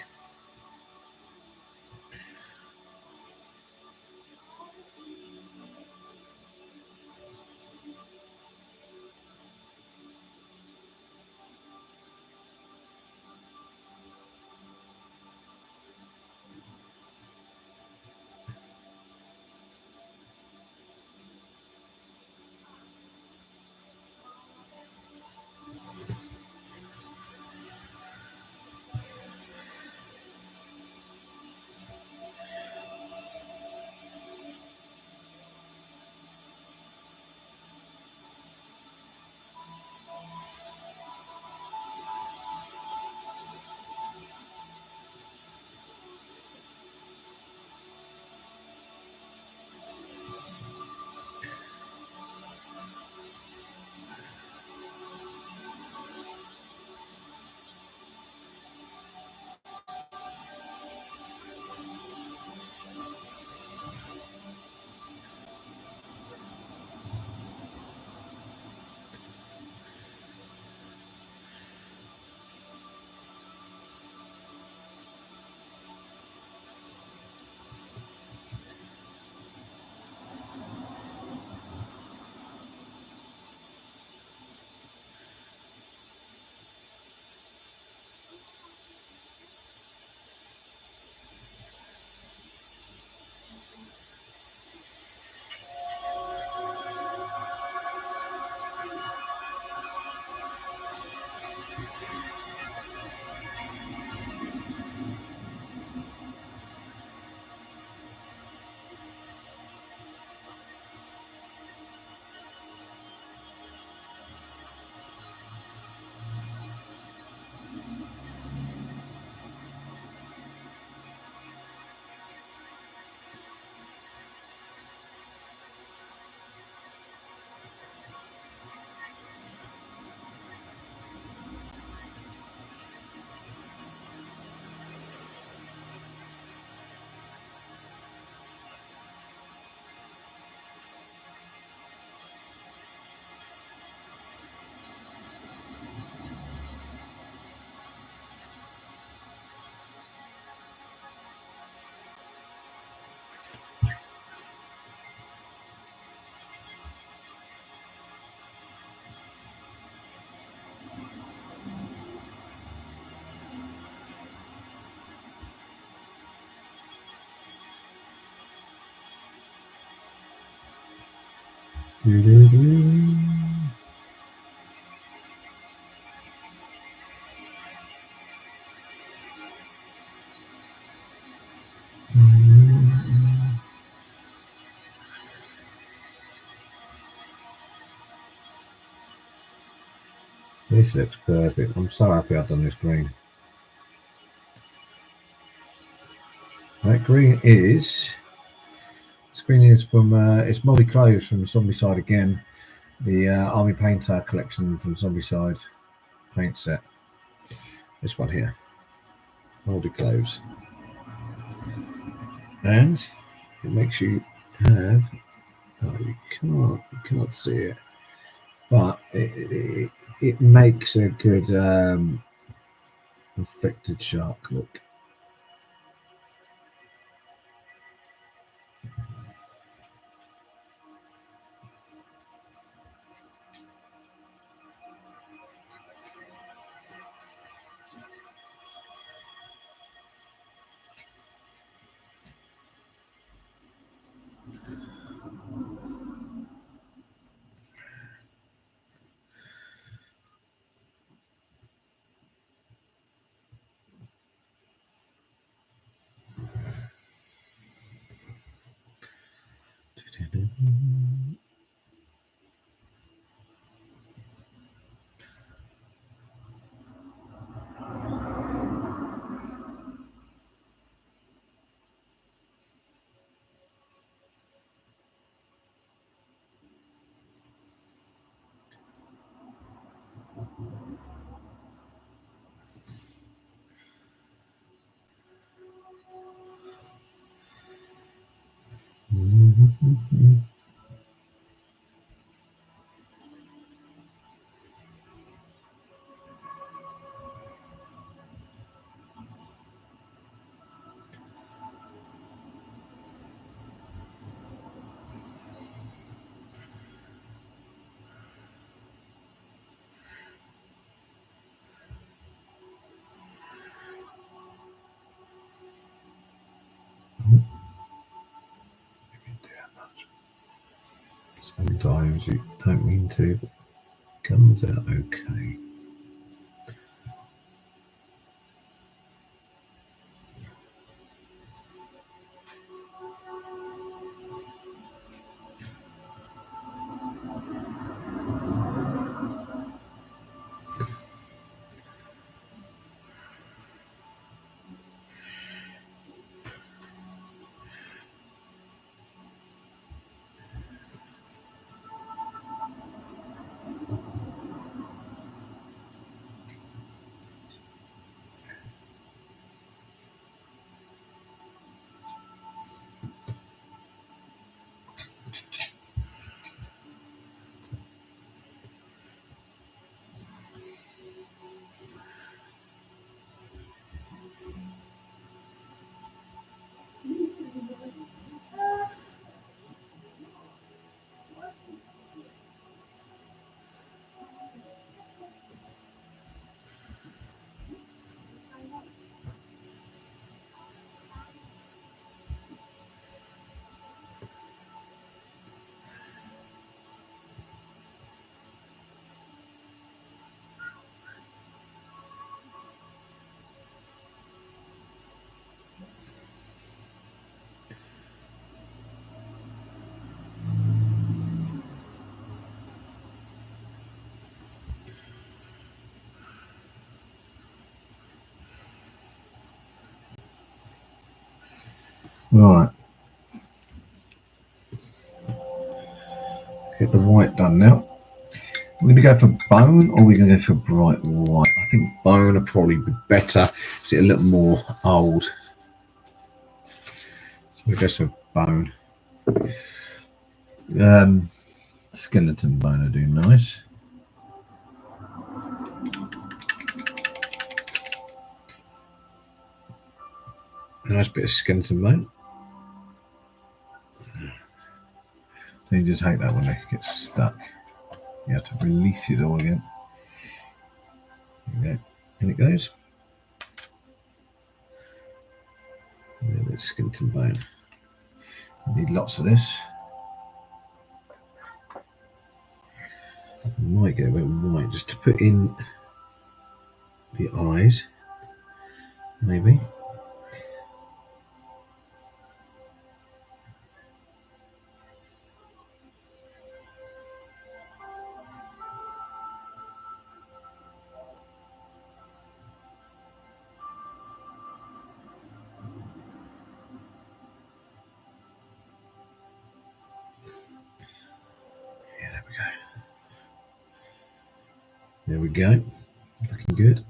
This looks perfect. I'm so happy I've done this green. That green is from it's Molly Clothes from Zombicide again. The Army Painter collection from Zombicide paint set. This one here, Moldy Clothes, and it makes you have. Oh, you can't see it, but it makes a good infected shark look. Sometimes you don't mean to, but it comes out okay. Right, get the white done now. We're going to go for bone or we're going to go for bright white. I think bone would probably be better. It's a little more old. So we go for bone. Skeleton bone would do nice. Nice bit of skeleton bone. Don't you just hate that when it gets stuck? You have to release it all again. There we go. In it goes. A little bit of skeleton bone. We need lots of this. I might get a bit of white just to put in the eyes, maybe. Yeah, there we go. There we go. Looking good.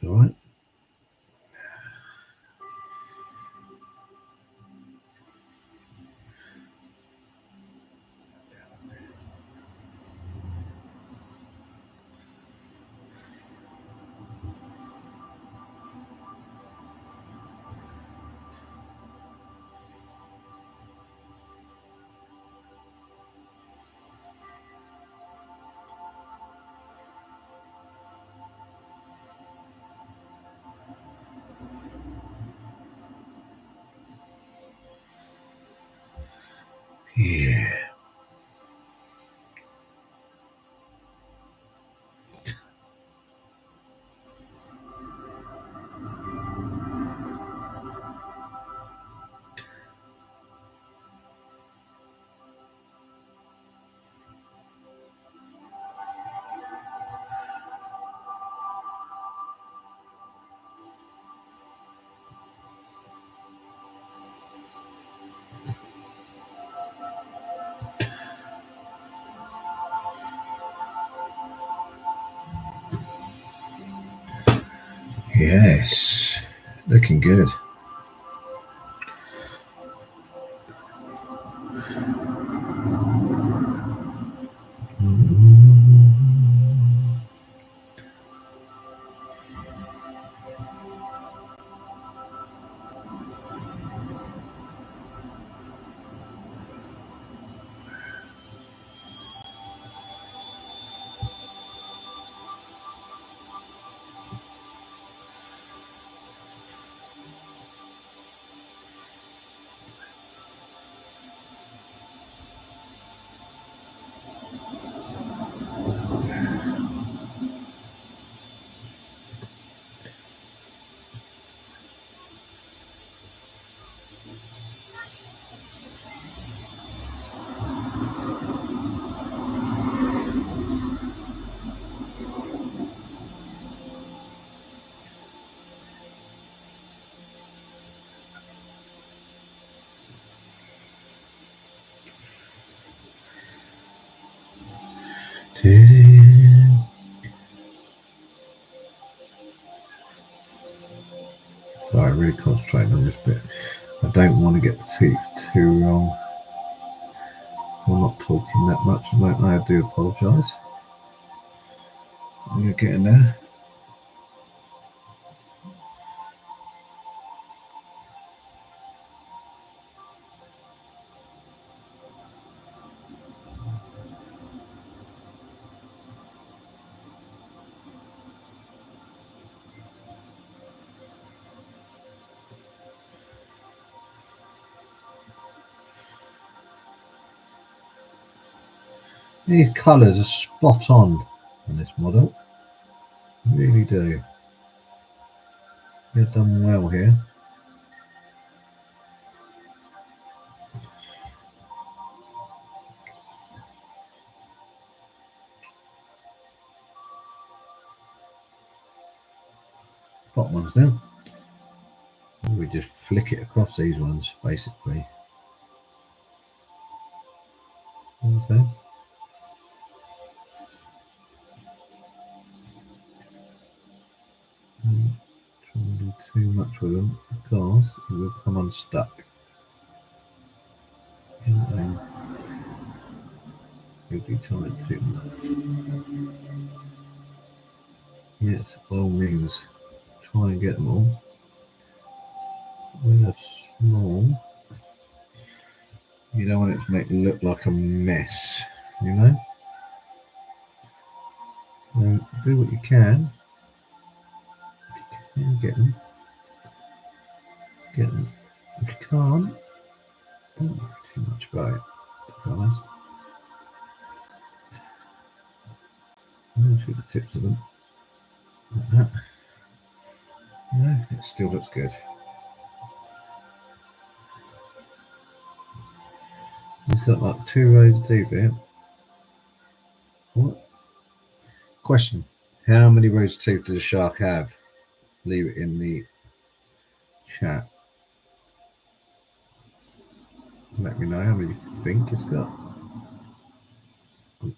All right. Yeah. Yes, looking good. Sorry, really concentrating on this bit. I don't want to get the teeth too wrong. So I'm not talking that much. I do apologise. You're getting there. These colours are spot on this model. Really do. You've done well here. Bottom ones now. We just flick it across these ones, basically. Okay. Trying to do too much with them because it will come unstuck. And you'll be trying too much. Yes, by all means, try and get them all. When they're small, you don't want it to make it look like a mess, you know? So do what you can. If you can get them, get them. If you can't, don't worry too much about it, to be honest. I'll shoot the tips of them like that. No, it still looks good. He's got like 2 rows of teeth here. What? Question. How many rows of teeth does a shark have? Leave it in the chat. Let me know how many you think it's got.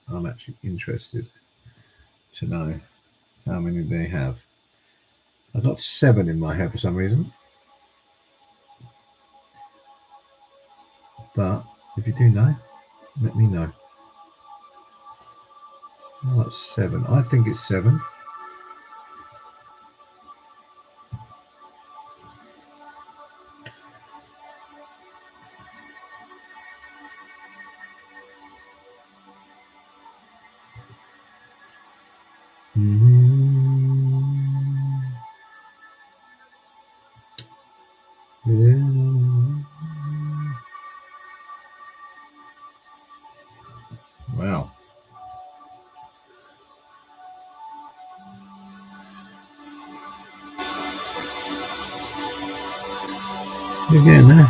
I'm actually interested to know how many they have. I've got 7 in my head for some reason. But if you do know, let me know. Oh, that's 7. I think it's 7. Wow. You're getting there.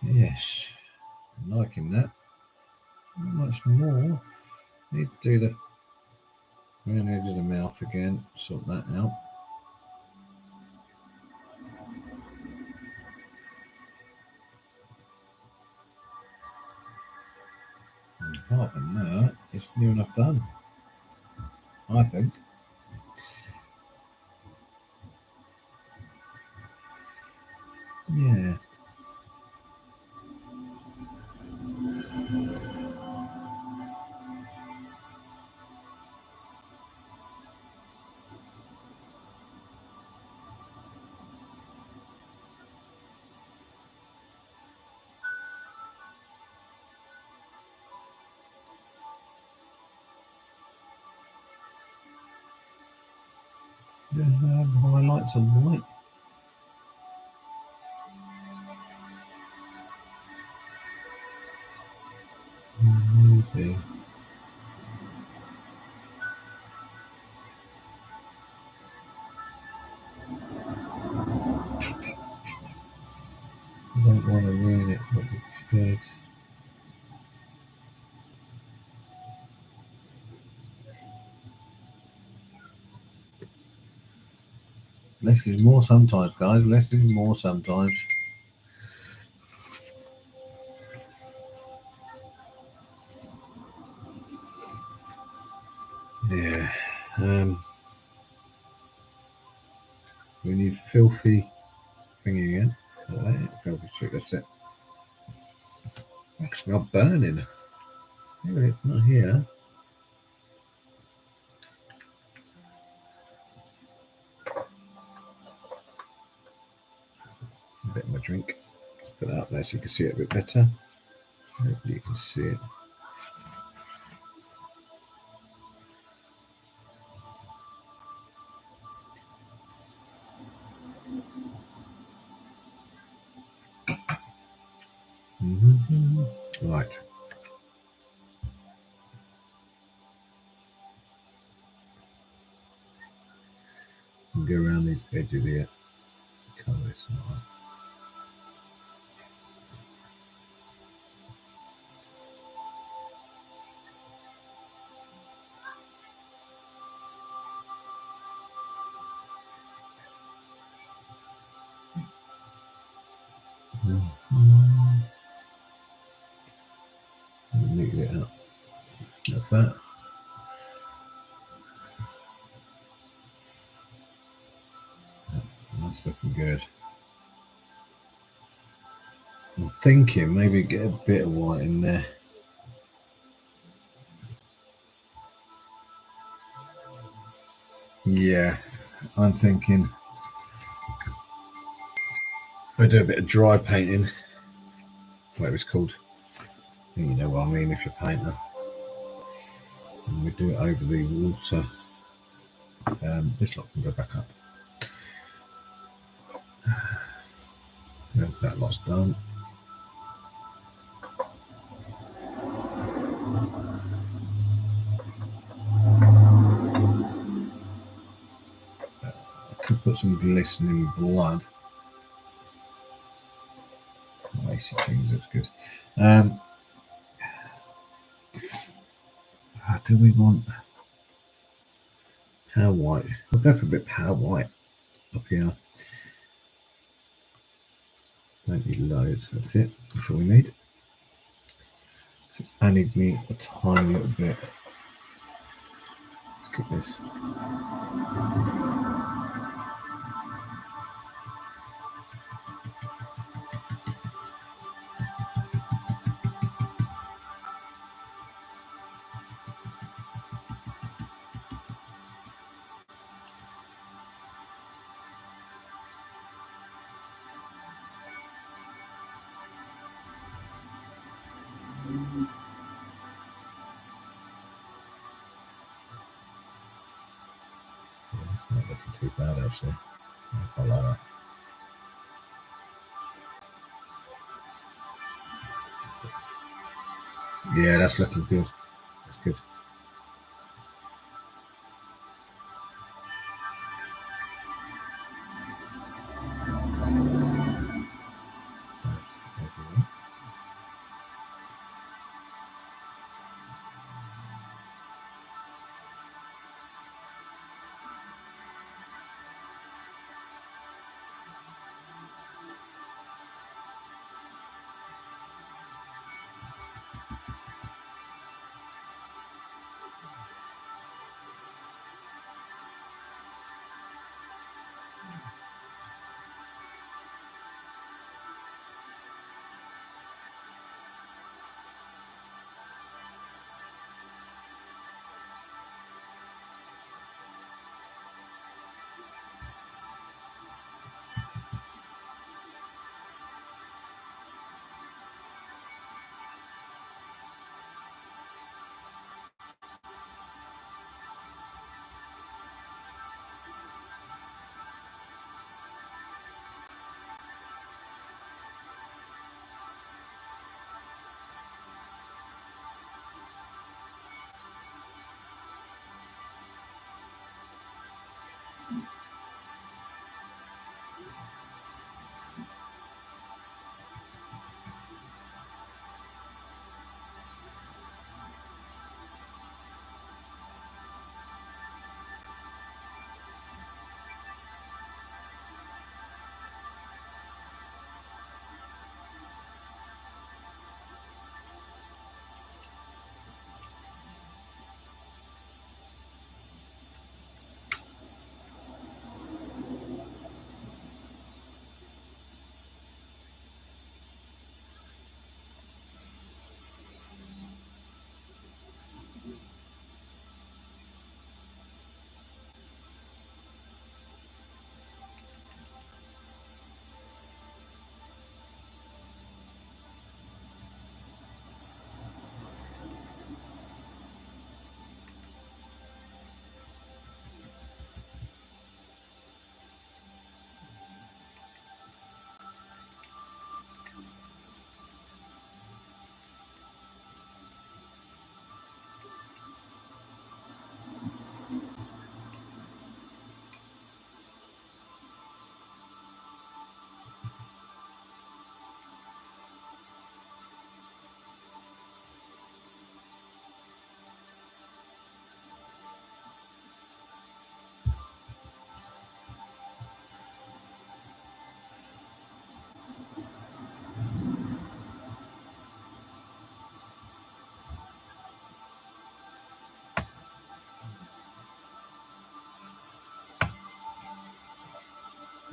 Yes. I'm liking that. Not much more. Need to do the round edge of the mouth again. Sort that out. I apart from that, it's near enough done, I think. Yeah. Do I have highlights on white? Maybe. I don't want to ruin it, but we could. Less is more sometimes, guys. Less is more sometimes. Yeah. We need filthy thingy again. Filthy shit, that's it. I can smell burning. Maybe it's not here. A bit of my drink. Let's put it up there so you can see it a bit better. Hopefully you can see it. Right. And go around these edges here. Colour this up. Neat it up. That's that. That's looking good. I'm thinking maybe get a bit of white in there. Yeah, I'm thinking we'll do a bit of dry painting. Whatever it's called. You know what I mean if you're a painter. And we do it over the water. This lot can go back up. That lot's done. I could put some glistening blood. Lacy things, that's good. Do we want power white? We'll go for a bit of power white up here. Don't need loads, that's it. That's all we need. So I need me a tiny little bit. Look at this. It's not looking too bad actually. I quite like that. Yeah, that's looking good. That's good.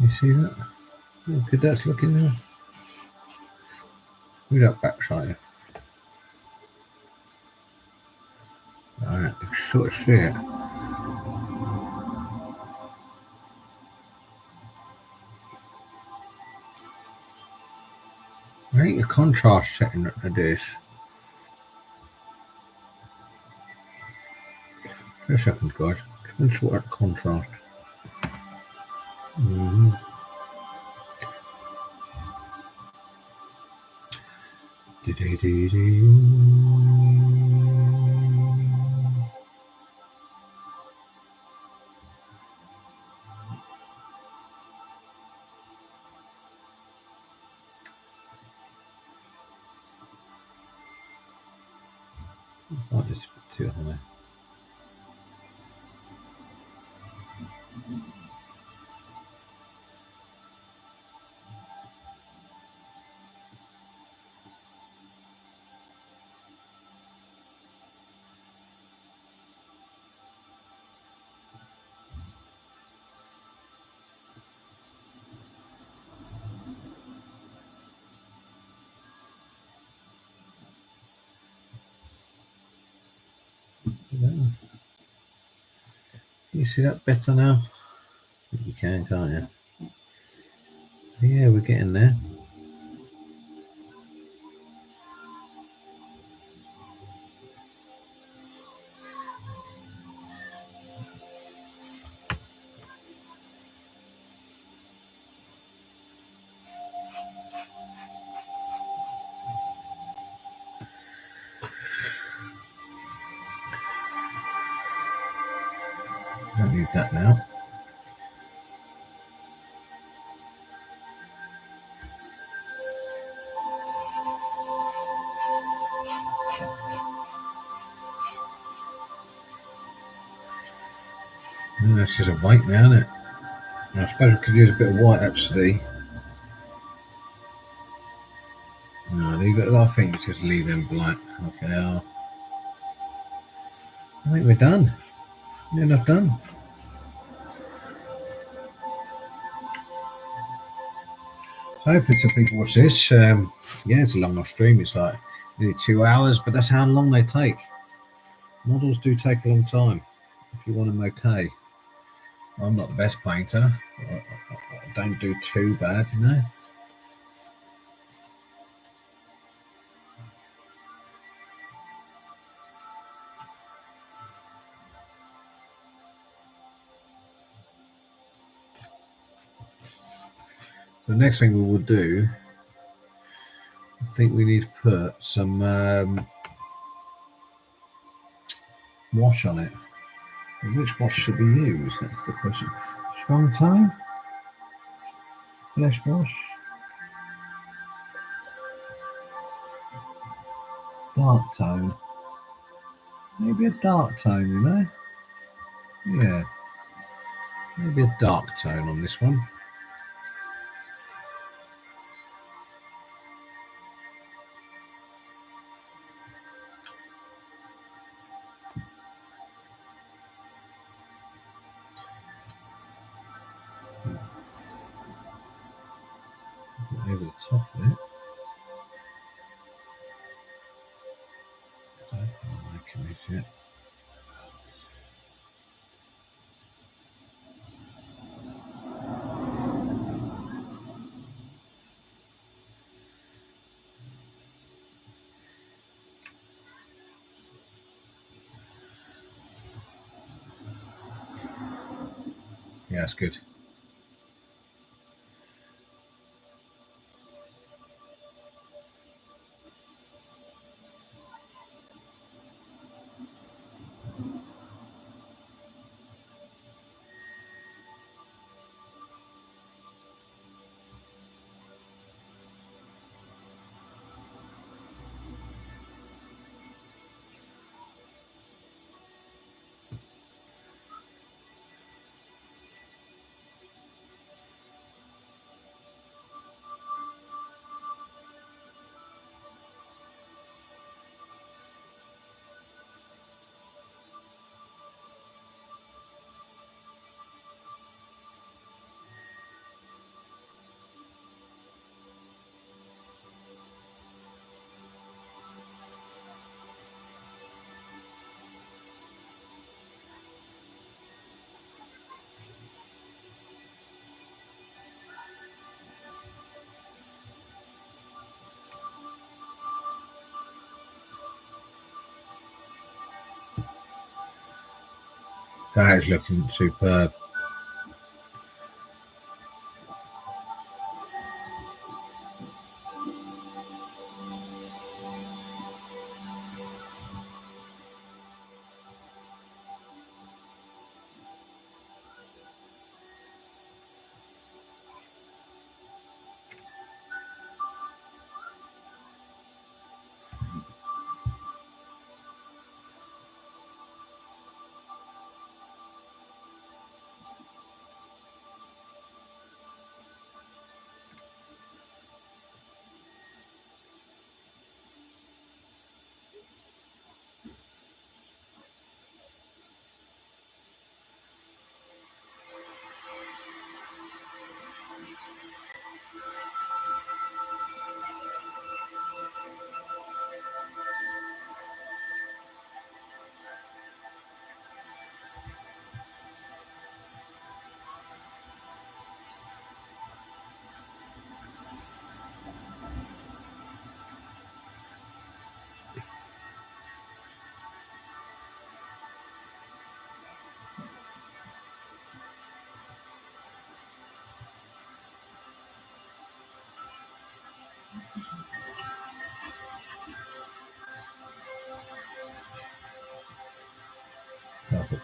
You see that? How good that's looking now. Move that back slightly. Alright, you can sort of see it. I think the contrast setting of this. Just a second, guys. Let's sort out contrast. Mm-hmm. Oh, this is too high. You see that better now? You can, can't you? Yeah, we're getting there. Don't need that now. That's just a white now, isn't it? I suppose we could use a bit of white actually. No, leave it. I think we just leave them black. Okay, I think we're done. Near enough done. So hopefully some people watch this. Yeah, it's a long stream. It's like nearly 2 hours, but that's how long they take. Models do take a long time if you want them okay. I'm not the best painter. I don't do too bad, you know. The next thing we will do, I think we need to put some wash on it. Which wash should we use? That's the question. Strong tone? Flesh wash? Dark tone? Maybe a dark tone, you know? Yeah. Maybe a dark tone on this one. Over the top of it. I don't think I'm making this yet. Yeah, that's good. That is looking superb. Perfect.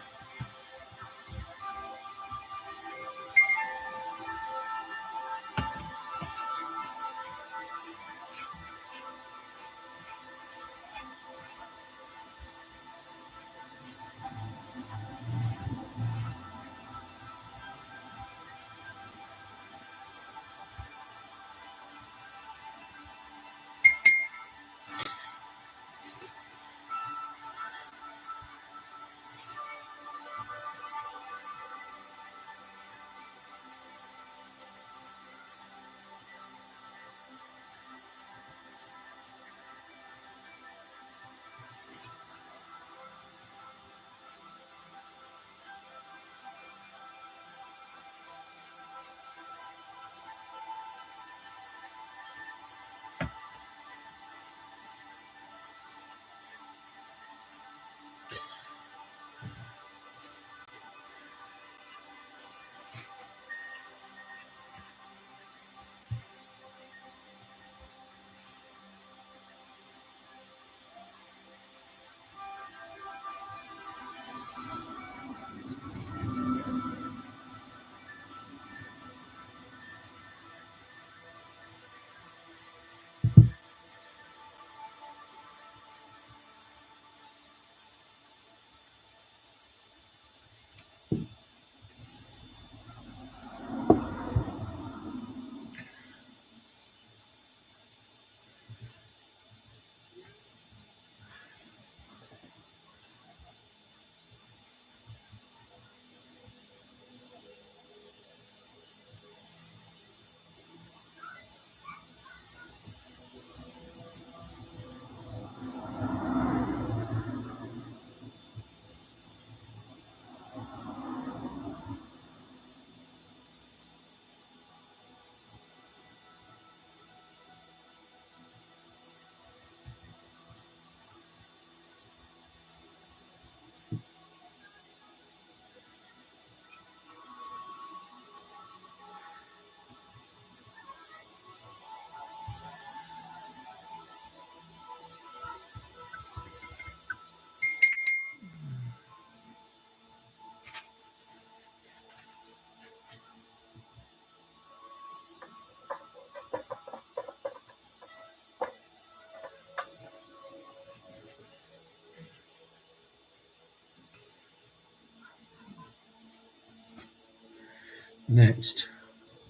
Next,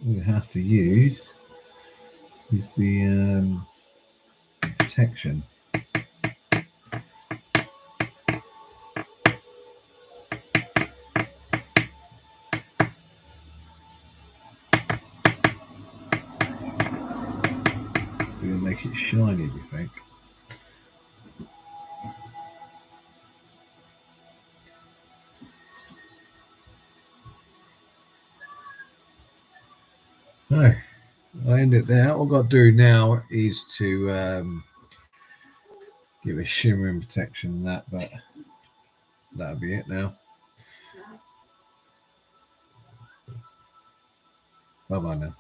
we have to use is the protection. We'll make it shiny, do you think? No, I'll end it there. All I've got to do now is to give a shimmering protection and that, but that'll be it now. Bye bye now.